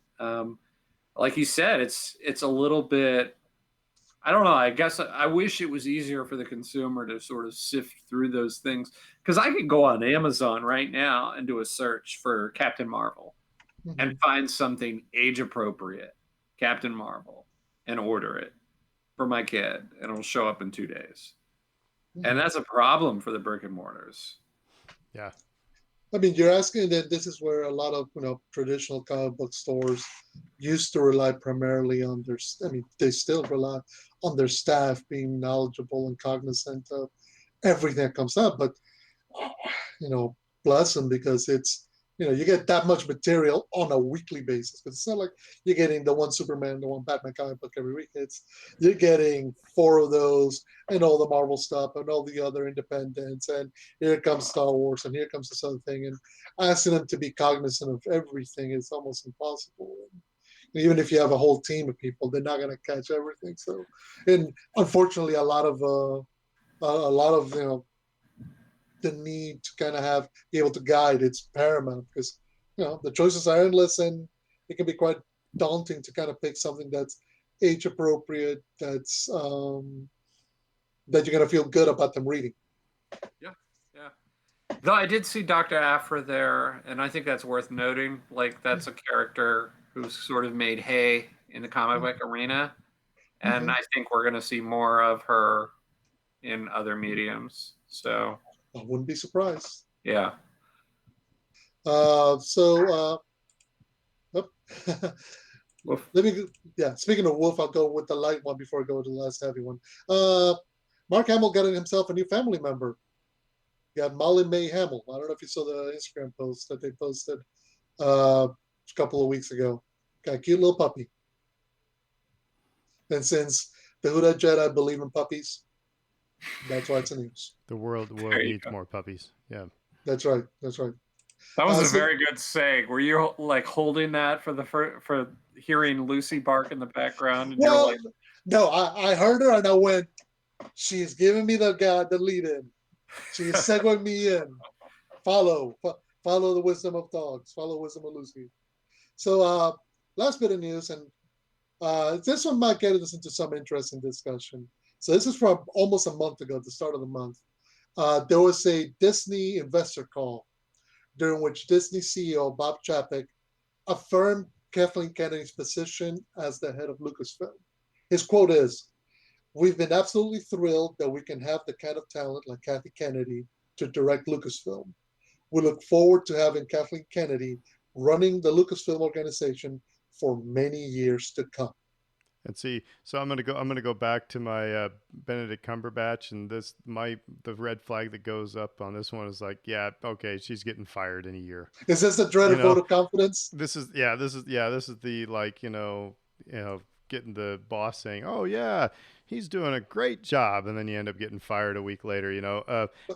like you said, it's a little bit. I don't know. I guess I wish it was easier for the consumer to sort of sift through those things because I could go on Amazon right now and do a search for Captain Marvel Mhm. and find something age appropriate, Captain Marvel, and order it for my kid, and it'll show up in 2 days. And Mhm. that's a problem for the brick and mortars. Yeah. I mean, you're asking that this is where a lot of traditional comic book stores used to rely primarily on their. I mean, they still rely on their staff being knowledgeable and cognizant of everything that comes up. But you know, bless them because it's you get that much material on a weekly basis. But it's not like you're getting the one Superman, the one Batman comic book every week. It's you're getting four of those and all the Marvel stuff and all the other independents. And here comes Star Wars and here comes this other thing. And asking them to be cognizant of everything is almost impossible. And even if you have a whole team of people, they're not going to catch everything. So, and unfortunately, a lot of the need to kind of be able to guide, it's paramount because the choices are endless and it can be quite daunting to kind of pick something that's age appropriate, that you're going to feel good about them reading. Yeah, yeah. Though I did see Dr. Aphra there, and I think that's worth noting. Like, that's a character who's sort of made hay in the comic book arena. And Mm-hmm. I think we're going to see more of her in other mediums. So, I wouldn't be surprised. yeah. So, Woof. let me, yeah, speaking of Wolf, I'll go with the light one before I go to the last heavy one. Mark Hamill got himself a new family member. You got Molly May Hamill. I don't know if you saw the Instagram post that they posted a couple of weeks ago. Got a cute little puppy. And since the Huda Jedi believe in puppies, that's why it's in news. The world There you needs go. more puppies. Yeah. That's right. That's right. That was a So very good saying. Were you like holding that for hearing Lucy bark in the background, and you're well, like, no, I heard her and I went. She's giving me the lead in. She's segueing me in. Follow the wisdom of dogs. Follow the wisdom of Lucy. So, last bit of news, and this one might get us into some interesting discussion. So, this is from almost a month ago, the start of the month. There was a Disney investor call during which Disney CEO Bob Chapek affirmed Kathleen Kennedy's position as the head of Lucasfilm. His quote is, "We've been absolutely thrilled that we can have the kind of talent like Kathy Kennedy to direct Lucasfilm. We look forward to having Kathleen Kennedy running the Lucasfilm organization for many years to come." And see, so I'm gonna go back to my Benedict Cumberbatch, and the red flag that goes up on this one is like, yeah, okay, she's getting fired in a year. Is this the You dreaded vote know, of confidence? this is the like getting the boss saying, oh yeah, he's doing a great job, and then you end up getting fired a week later.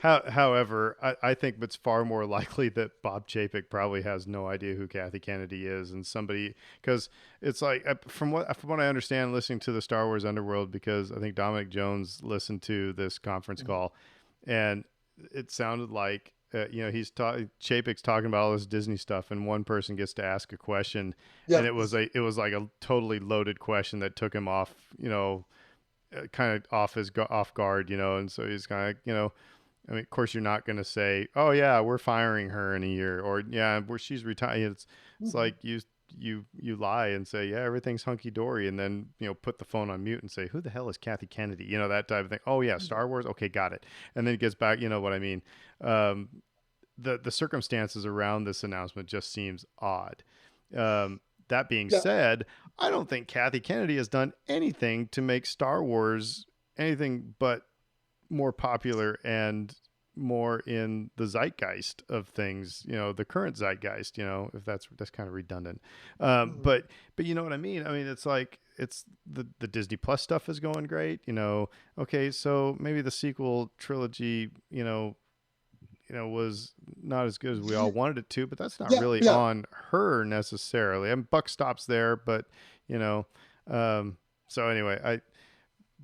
However, I think it's far more likely that Bob Chapek probably has no idea who Kathy Kennedy is, and somebody because it's like from what I understand, listening to the Star Wars Underworld, because I think Dominic Jones listened to this conference call, and it sounded like Chapek's talking about all this Disney stuff, and one person gets to ask a question, Yeah. and it was like a totally loaded question that took him off, kind of off guard, and so he's kind of I mean, of course, you're not going to say, "Oh yeah, we're firing her in a year," or "Yeah, she's retired." It's like you lie and say, "Yeah, everything's hunky dory," and then put the phone on mute and say, "Who the hell is Kathy Kennedy?" That type of thing. Oh yeah, Star Wars. Okay, got it. And then it gets back. You know what I mean? Um, the circumstances around this announcement just seems odd. That being Yeah. said, I don't think Kathy Kennedy has done anything to make Star Wars anything but more popular and more in the zeitgeist of things, the current zeitgeist, if that's kind of redundant. Mhm. But you know what I mean? I mean, it's like, it's the Disney Plus stuff is going great, okay, so maybe the sequel trilogy, was not as good as we all wanted it to, but that's not Yeah. really Yeah. on her necessarily. I mean, buck stops there, but, you know, so anyway,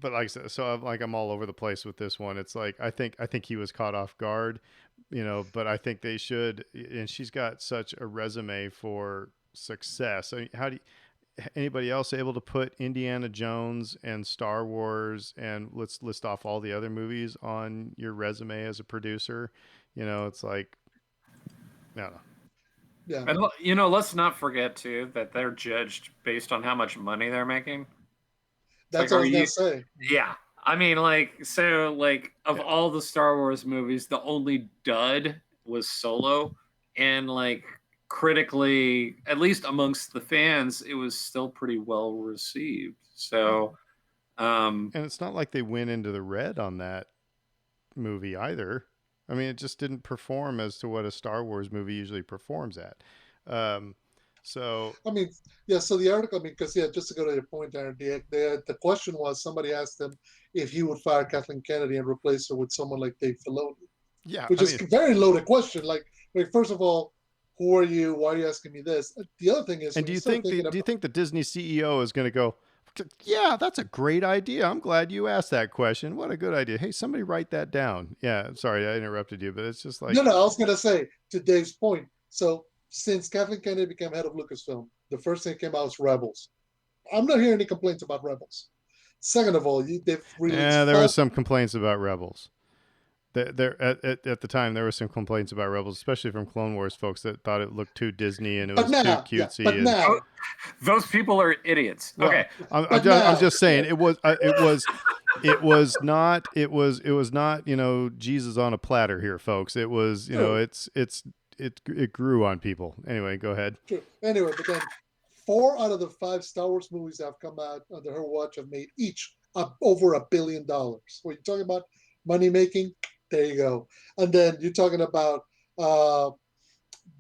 but like I said, so I'm all over the place with this one. It's like I think he was caught off guard, but I think they should. And she's got such a resume for success. I mean, how do anybody else able to put Indiana Jones and Star Wars and let's list off all the other movies on your resume as a producer? It's like I don't know. Yeah, And let's not forget too that they're judged based on how much money they're making. It's that's like, what I are was gonna you? say. Yeah, I mean, like, so, like, of Yeah. all the Star Wars movies, the only dud was Solo, and like critically, at least amongst the fans, it was still pretty well received. So, And it's not like they went into the red on that movie either. I mean, it just didn't perform as to what a Star Wars movie usually performs at. Um, so I mean, yeah. So the article, I mean, because yeah, just to go to your point there, the question was somebody asked him if he would fire Kathleen Kennedy and replace her with someone like Dave Filoni, yeah, which I is mean, a very loaded question. Like, first of all, who are you? Why are you asking me this? The other thing is and when you start thinking do you about, think the Disney CEO is going to go? Yeah, that's a great idea. I'm glad you asked that question. What a good idea. Hey, somebody write that down. Yeah, sorry I interrupted you, but it's just like, no, I was gonna say to Dave's point. So since Kathleen Kennedy became head of Lucasfilm, the first thing that came out was Rebels. I'm not hearing any complaints about Rebels. Second of all, they've released there was Falcon. some complaints about Rebels. There at the time there were some complaints about Rebels, especially from Clone Wars folks that thought it looked too Disney and it But was too now, yeah, cutesy but and now, those people are idiots. well, Okay, but I'm now, just saying it was not Jesus on a platter here, folks. It was true, it grew on people. Anyway, go ahead. true. Anyway, but then 4 out of the 5 Star Wars movies that have come out under her watch have made each over $1 billion. When you're talking about money making, there you go. And then you're talking about uh,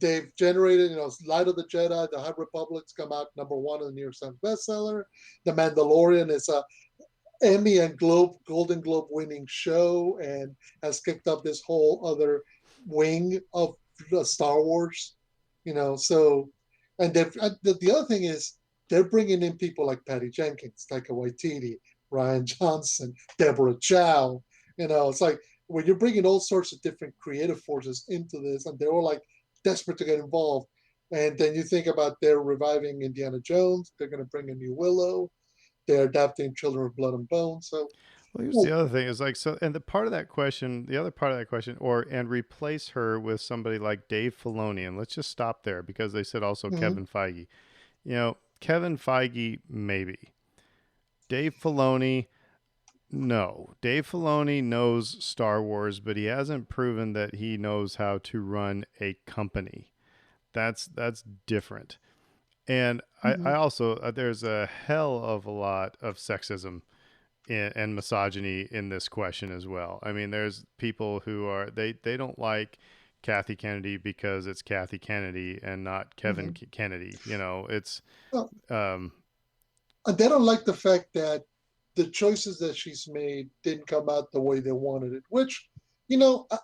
they've generated, Light of the Jedi, The High Republic's come out #1 in the New York Times bestseller. The Mandalorian is a Emmy and Golden Globe winning show and has kicked up this whole other wing of Star Wars. So and the other thing is they're bringing in people like Patty Jenkins, Taika Waititi, Ryan Johnson, Deborah Chow. It's like when you're bringing all sorts of different creative forces into this, and they're all like desperate to get involved. And then you think about they're reviving Indiana Jones. They're going to bring a new Willow. They're adapting Children of Blood and Bone. So, Well, here's well, the other thing is like so, and the other part of that question, and replace her with somebody like Dave Filoni, and let's just stop there because they said also mm-hmm, Kevin Feige. Kevin Feige maybe, Dave Filoni no. Dave Filoni knows Star Wars, but he hasn't proven that he knows how to run a company. That's different. And I mm-hmm, also there's a hell of a lot of sexism and misogyny in this question as well. I mean, there's people who are they don't like Kathy Kennedy because it's Kathy Kennedy and not Kevin mm-hmm. Kennedy. It's Well, um, and they don't like the fact that the choices that she's made didn't come out the way they wanted it, which,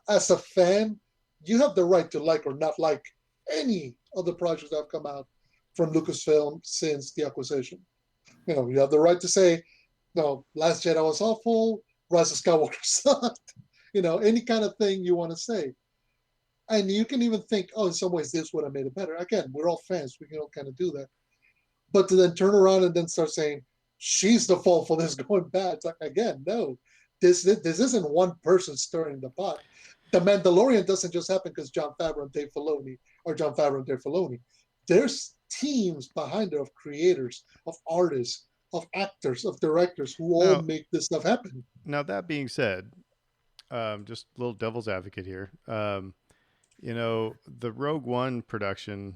as a fan, you have the right to like or not like any of the projects that have come out from Lucasfilm since the acquisition. You have the right to say, no, Last Jedi was awful, Rise of Skywalker sucked, any kind of thing you want to say. And you can even think, oh, in some ways, this would have made it better. Again, we're all fans. We can all kind of do that. But to then turn around and then start saying, she's the fault for this going bad. It's like, again, no. This isn't one person stirring the pot. The Mandalorian doesn't just happen because John Favreau and Dave Filoni or John Favreau and Dave Filoni. There's teams behind it of creators, of artists, of actors, of directors who all now make this stuff happen. now that being said, just a little devil's advocate here. The Rogue One production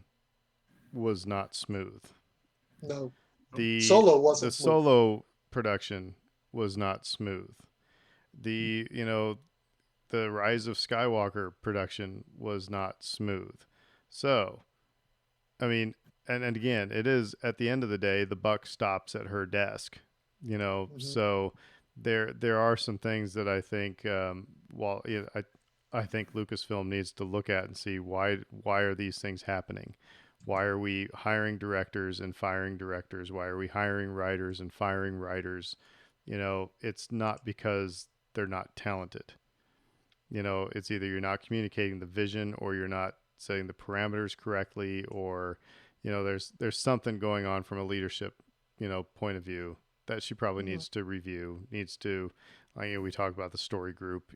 was not smooth. No, The Solo the wasn't smooth. Solo production was not smooth. The Rise of Skywalker production was not smooth. So, I mean, and again, it is at the end of the day, the buck stops at her desk. Mm-hmm. So there are some things that I think, I think Lucasfilm needs to look at and see why are these things happening? Why are we hiring directors and firing directors? Why are we hiring writers and firing writers? it's not because they're not talented. It's either you're not communicating the vision, or you're not setting the parameters correctly, or there's something going on from a leadership point of view that she probably Mhm. needs to review, needs to, we talk about the story group,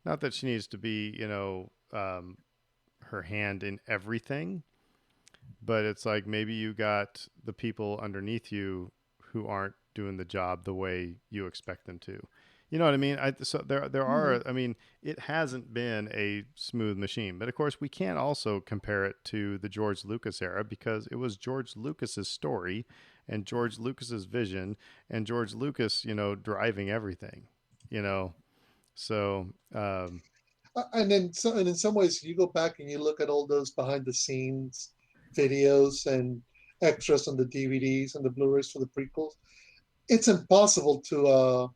not that she needs to be, her hand in everything, but it's like maybe you got the people underneath you who aren't doing the job the way you expect them to. You know what I mean? So there Mhm. are. I mean, it hasn't been a smooth machine, but of course we can't also compare it to the George Lucas era, because it was George Lucas's story and George Lucas's vision and George Lucas, driving everything. You know, so And in some ways, you go back and you look at all those behind the scenes videos and extras on the DVDs and the Blu-rays for the prequels. It's impossible to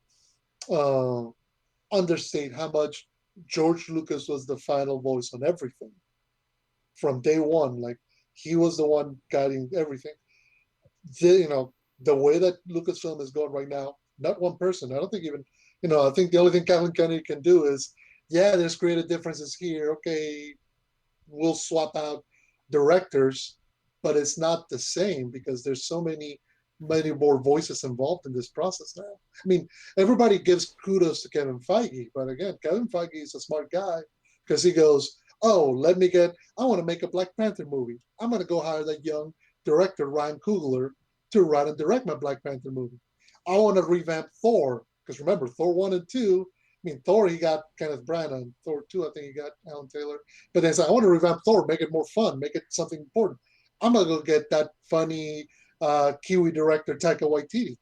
uh, understate how much George Lucas was the final voice on everything from day one. Like, he was the one guiding everything. You know, the way that Lucasfilm is going right now, not one person. I don't think even, I think the only thing Kathleen Kennedy can do is, yeah, there's creative differences here. Okay, we'll swap out directors, but it's not the same because there's so many more voices involved in this process now. I mean, everybody gives kudos to Kevin Feige, but again, Kevin Feige is a smart guy because he goes, "Oh, I want to make a Black Panther movie. I'm going to go hire that young director Ryan Coogler to write and direct my Black Panther movie. I want to revamp Thor because remember Thor 1 and 2. I mean, Thor, he got Kenneth Branagh. Thor 2, I think he got Alan Taylor. But then it's like, I want to revamp Thor, make it more fun, make it something important. I'm going to go get that funny Kiwi director, Taika Waititi.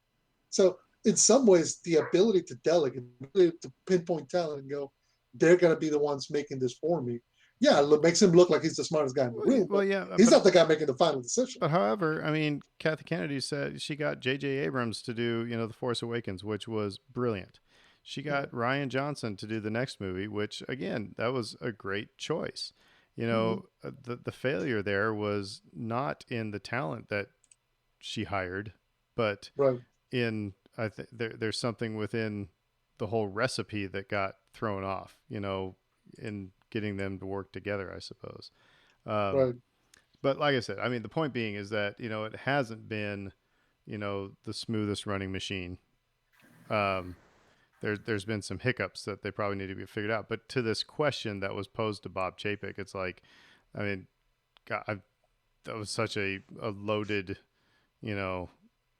So, in some ways, the ability to delegate, to pinpoint talent and go, they're going to be the ones making this for me. Yeah, it makes him look like he's the smartest guy in the room, well, but yeah, he's not the guy making the final decision. but however, I mean, Kathy Kennedy said she got J.J. Abrams to do, The Force Awakens, which was brilliant. She Yeah. got Ryan Johnson to do the next movie, which again, that was a great choice. Mm-hmm. The failure there was not in the talent that she hired, but Right. in I think there's something within the whole recipe that got thrown off. In getting them to work together, I suppose. Um, Right. but like I said, I mean, the point being is that it hasn't been the smoothest running machine. Um, there's been some hiccups that they probably need to be figured out. But to this question that was posed to Bob Chapek, it's like, I mean, God, that was such a loaded, you know,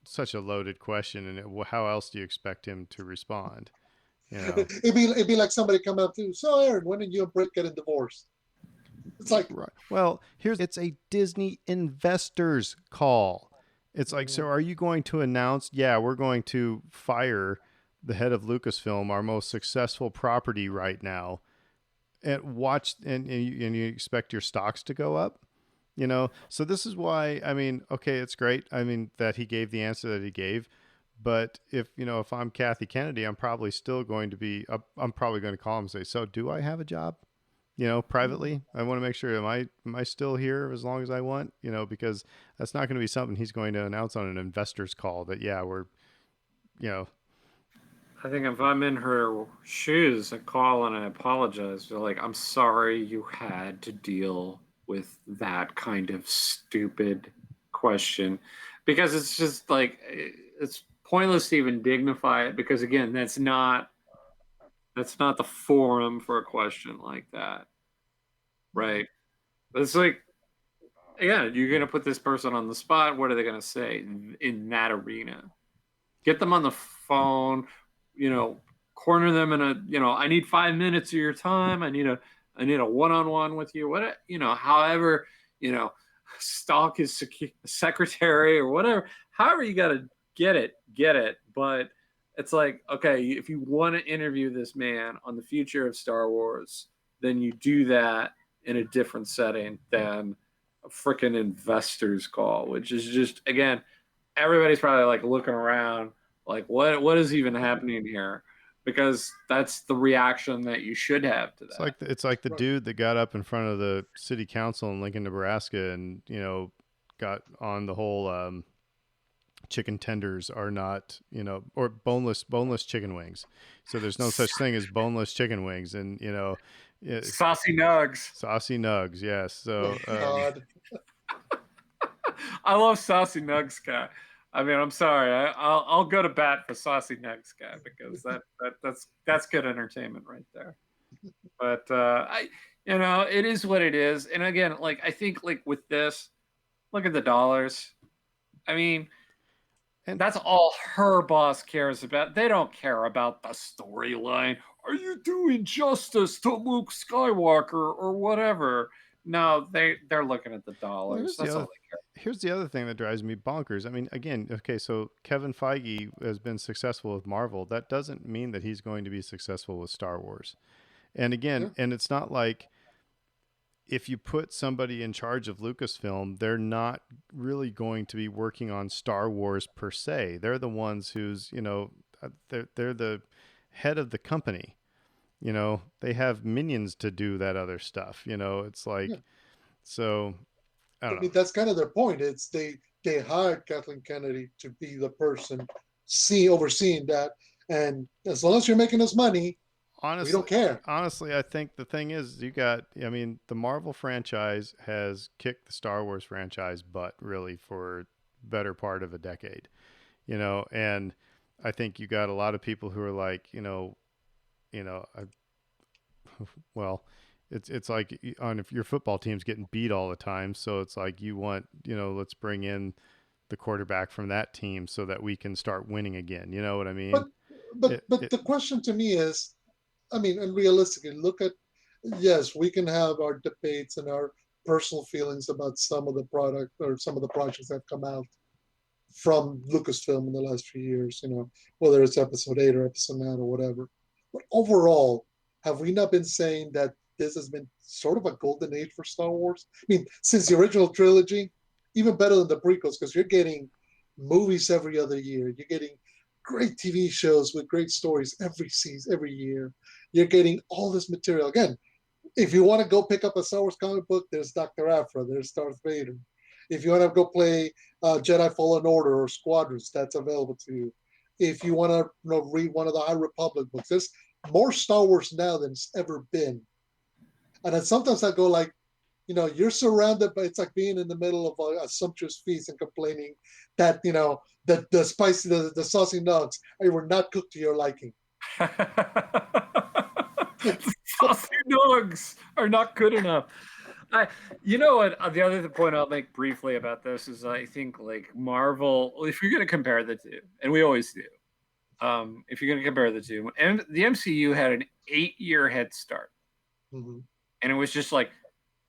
such a loaded question, and how else do you expect him to respond? You know, It'd be like somebody coming up to, so Aaron, when did you and Britt get a divorce? It's like, right? Well, it's a Disney investors call. It's like, mm-hmm. so are you going to announce? Yeah, we're going to fire the head of Lucasfilm, our most successful property right now, and watch, and you expect your stocks to go up. So this is why, I mean, okay, it's great, I mean, that he gave the answer that he gave, but if I'm Kathy Kennedy, I'm probably still going to be I'm probably going to call him and say, so do I have a job, privately? I want to make sure, am I still here as long as I want, because that's not going to be something he's going to announce on an investors call, that yeah, we're you know I think if I'm in her shoes, I call and I apologize. They're like, I'm sorry you had to deal with that kind of stupid question, because it's just like it's pointless to even dignify it, because again, that's not the forum for a question like that, right? It's like, again, you're gonna put this person on the spot. What are they gonna say in that arena? Get them on the phone, you know, corner them in a, I need 5 minutes of your time. I need a one-on-one with you. However, you know, stalk his secretary or whatever. However, you got to get it. But it's like, okay, if you want to interview this man on the future of Star Wars, then you do that in a different setting than a freaking investors call, which is just, again, everybody's probably like looking around like, what is even happening here, because that's the reaction that you should have to that. it's like the Right. dude that got up in front of the city council in Lincoln, Nebraska, and got on the whole chicken tenders are not, or boneless chicken wings. So there's no such thing as boneless chicken wings, and Saucy nugs. saucy nugs. Yes. Oh So God. I love Saucy Nugs guy. I mean, I'm sorry. I'll go to bat for Saucy Nugs guy because that's good entertainment right there. But it is what it is. And again, like I think like with this, look at the dollars. I mean, and that's all her boss cares about. They don't care about the storyline. Are you doing justice to Luke Skywalker or whatever? No, they're looking at the well, dollars. That's all they care. here's the other thing that drives me bonkers. I mean, again, okay, so Kevin Feige has been successful with Marvel. That doesn't mean that he's going to be successful with Star Wars. And again, Yeah. and it's not like if you put somebody in charge of Lucasfilm, they're not really going to be working on Star Wars per se. They're the ones who's, they're the head of the company. They have minions to do that other stuff. It's Yeah. like, so I I don't mean, know. that's kind of their point. It's they hired Kathleen Kennedy to be the person overseeing that, and as long as you're making us money, we Honestly, don't care. honestly, I think the thing is, I mean, the Marvel franchise has kicked the Star Wars franchise butt really for better part of a decade, and I think you got a lot of people who are like, I, well, it's like on if your football team's getting beat all the time, so it's like you want, let's bring in the quarterback from that team so that we can start winning again. You know what I But mean? but It the question to me is, I mean, and realistically, look at, yes, we can have our debates and our personal feelings about some of the product or some of the projects that have come out from Lucasfilm in the last few years, whether it's episode 8 or episode 9 or whatever. But overall, have we not been saying that this has been sort of a golden age for Star Wars? I mean, since the original trilogy, even better than the prequels, because you're getting movies every other year. You're getting great TV shows with great stories every season, every year. You're getting all this material. Again, if you want to go pick up a Star Wars comic book, there's Dr. Aphra, there's Darth Vader. If you want to go play Jedi Fallen Order or Squadrons, that's available to you. If you want to read one of the High Republic books, there's more Star Wars now than it's ever been. And then sometimes I go like, you're surrounded, but it's like being in the middle of a sumptuous feast and complaining that, the spicy, the saucy nugs were not cooked to your liking. Saucy nugs are not good enough. You know what? The other point I'll make briefly about this is I think like Marvel, if you're going to compare the two, and we always do, if you're going to compare the two, and the MCU had an 8-year head start, Mm-hmm. and it was just like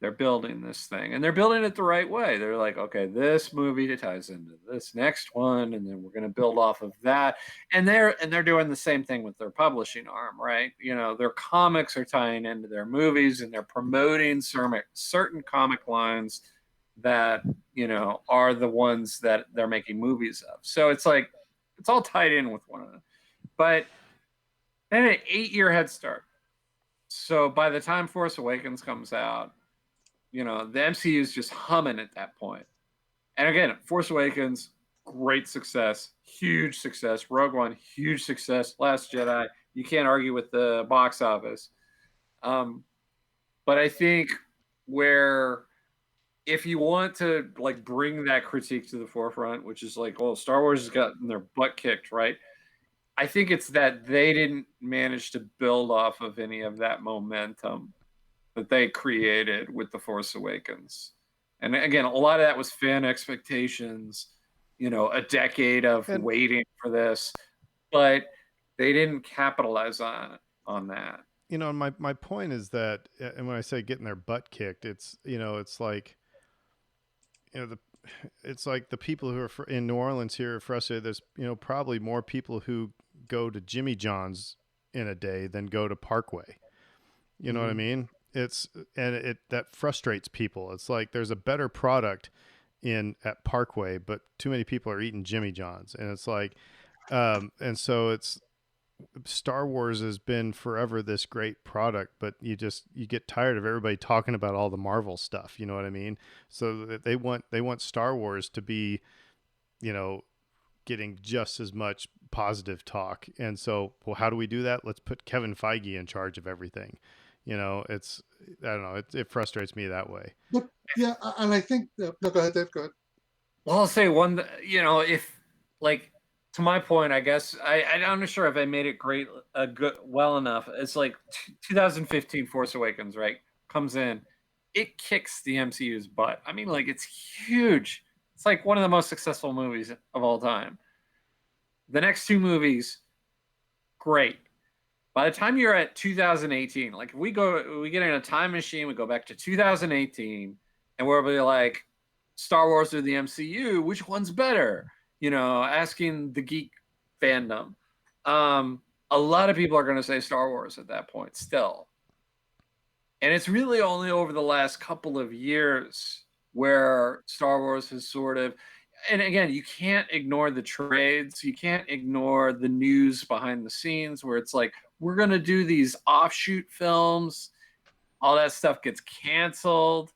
they're building this thing, and they're building it the right way. They're like, okay, this movie ties into this next one, and then we're going to build off of that, and they're doing the same thing with their publishing arm, right? Their comics are tying into their movies, and they're promoting certain comic lines that are the ones that they're making movies of. So it's like it's all tied in with one another. But then an 8-year head start. So by the time Force Awakens comes out, the MCU is just humming at that point. And again, Force Awakens, great success, huge success. Rogue One, huge success. Last Jedi, you can't argue with the box office. But I think where if you want to like bring that critique to the forefront, which is like, well, Star Wars has gotten their butt kicked, right? I think it's that they didn't manage to build off of any of that momentum that they created with The Force Awakens. And again, a lot of that was fan expectations, a decade of and waiting for this, but they didn't capitalize on that. my point is that, and when I say getting their butt kicked, it's like, the it's like the people who are in New Orleans here are frustrated. There's probably more people who go to Jimmy John's in a day than go to Parkway. You know what I Mm-hmm. mean? It that frustrates people. It's like there's a better product at Parkway, but too many people are eating Jimmy John's, and it's like, and so it's Star Wars has been forever this great product, but you get tired of everybody talking about all the Marvel stuff. You know what I mean? So they want Star Wars to be, you know, getting just as much positive talk. And so, well, how do we do that? Let's put Kevin Feige in charge of everything. I don't know. It frustrates me that way. But yeah, and I think no, go ahead, Dave. Go ahead. Well, I'll say one, if like to my point, I guess I'm not sure if I made it good, well enough. It's like 2015 Force Awakens, right? Comes in, it kicks the MCU's butt. I mean, like it's huge. It's like one of the most successful movies of all time. The next two movies, great. By the time you're at 2018, like if we get in a time machine, we go back to 2018, and we'll be like, Star Wars or the MCU, which one's better? Asking the geek fandom. A lot of people are going to say Star Wars at that point still. And it's really only over the last couple of years where Star Wars has sort of, and again, you can't ignore the trades. You can't ignore the news behind the scenes where it's like, we're going to do these offshoot films. All that stuff gets canceled.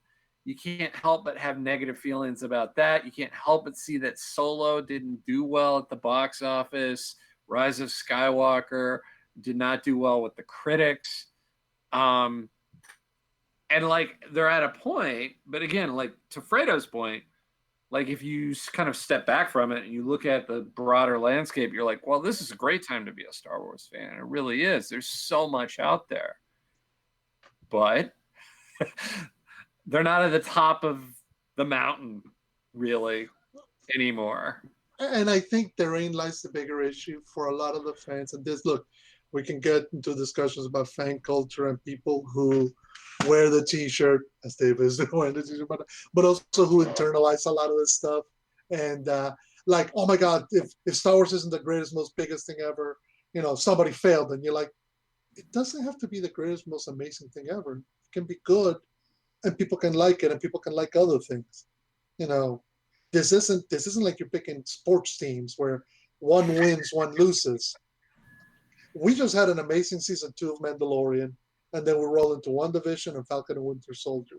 You can't help but have negative feelings about that. You can't help but see that Solo didn't do well at the box office. Rise of Skywalker did not do well with the critics. And like they're at a point, but again, like to Fredo's point, like if you kind of step back from it and you look at the broader landscape, you're like, well, this is a great time to be a Star Wars fan. It really is. There's so much out there. But they're not at the top of the mountain really anymore. And I think therein lies the bigger issue for a lot of the fans. And we can get into discussions about fan culture and people who wear the T-shirt, as Dave is wearing the T-shirt, but also who internalize a lot of this stuff. And like, oh my God, if Star Wars isn't the greatest, most biggest thing ever, somebody failed. And you're like, it doesn't have to be the greatest, most amazing thing ever. It can be good. And people can like it, and people can like other things. This isn't like you're picking sports teams where one wins, one loses. We just had an amazing season 2 of Mandalorian, and then we roll into WandaVision and Falcon and Winter Soldier.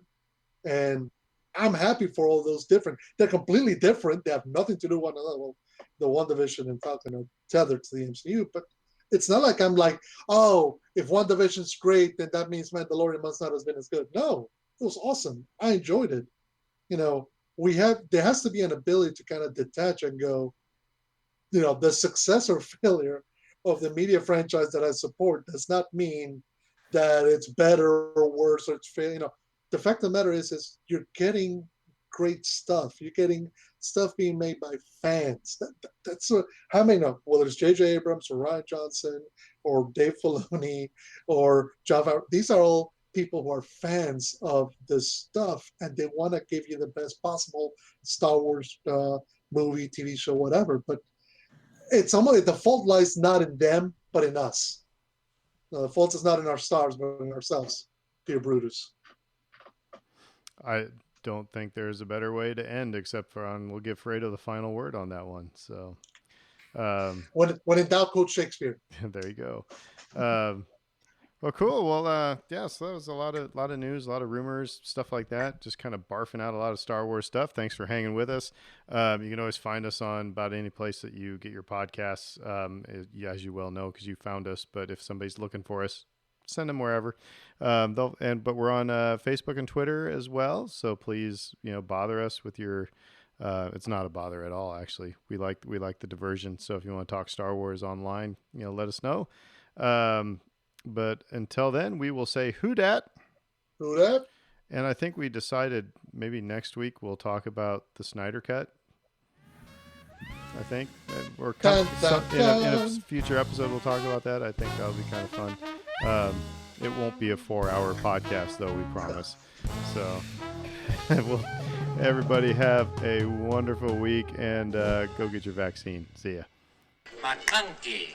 And I'm happy for all those different. They're completely different. They have nothing to do with one another. Well, the WandaVision and Falcon are tethered to the MCU, but it's not like I'm like, oh, if WandaVision's great, then that means Mandalorian must not have been as good. No. It was awesome. I enjoyed it. There has to be an ability to kind of detach and go, the success or failure of the media franchise that I support does not mean that it's better or worse or it's failing. The fact of the matter is you're getting great stuff. You're getting stuff being made by fans. That's how many know, whether it's J.J. Abrams or Rian Johnson or Dave Filoni or John Favreau, these are all people who are fans of this stuff, and they want to give you the best possible Star Wars movie, TV show, whatever. But it's almost the fault lies not in them, but in us. The fault is not in our stars, but in ourselves, dear Brutus. I don't think there's a better way to end except for we'll give Fredo the final word on that one. So, when in doubt, quote Shakespeare. There you go. Well, cool. Well, so that was a lot of news, a lot of rumors, stuff like that. Just kind of barfing out a lot of Star Wars stuff. Thanks for hanging with us. You can always find us on about any place that you get your podcasts, as you well know, because you found us. But if somebody's looking for us, send them wherever. But we're on Facebook and Twitter as well. So please, bother us with your. It's not a bother at all, actually. We like the diversion. So if you want to talk Star Wars online, let us know. But until then, we will say who dat? Who dat? And I think we decided maybe next week we'll talk about the Snyder Cut. I think. Or in a future episode we'll talk about that. I think that'll be kind of fun. It won't be a 4-hour podcast, though, we promise. So everybody have a wonderful week and go get your vaccine. See ya. McClunky.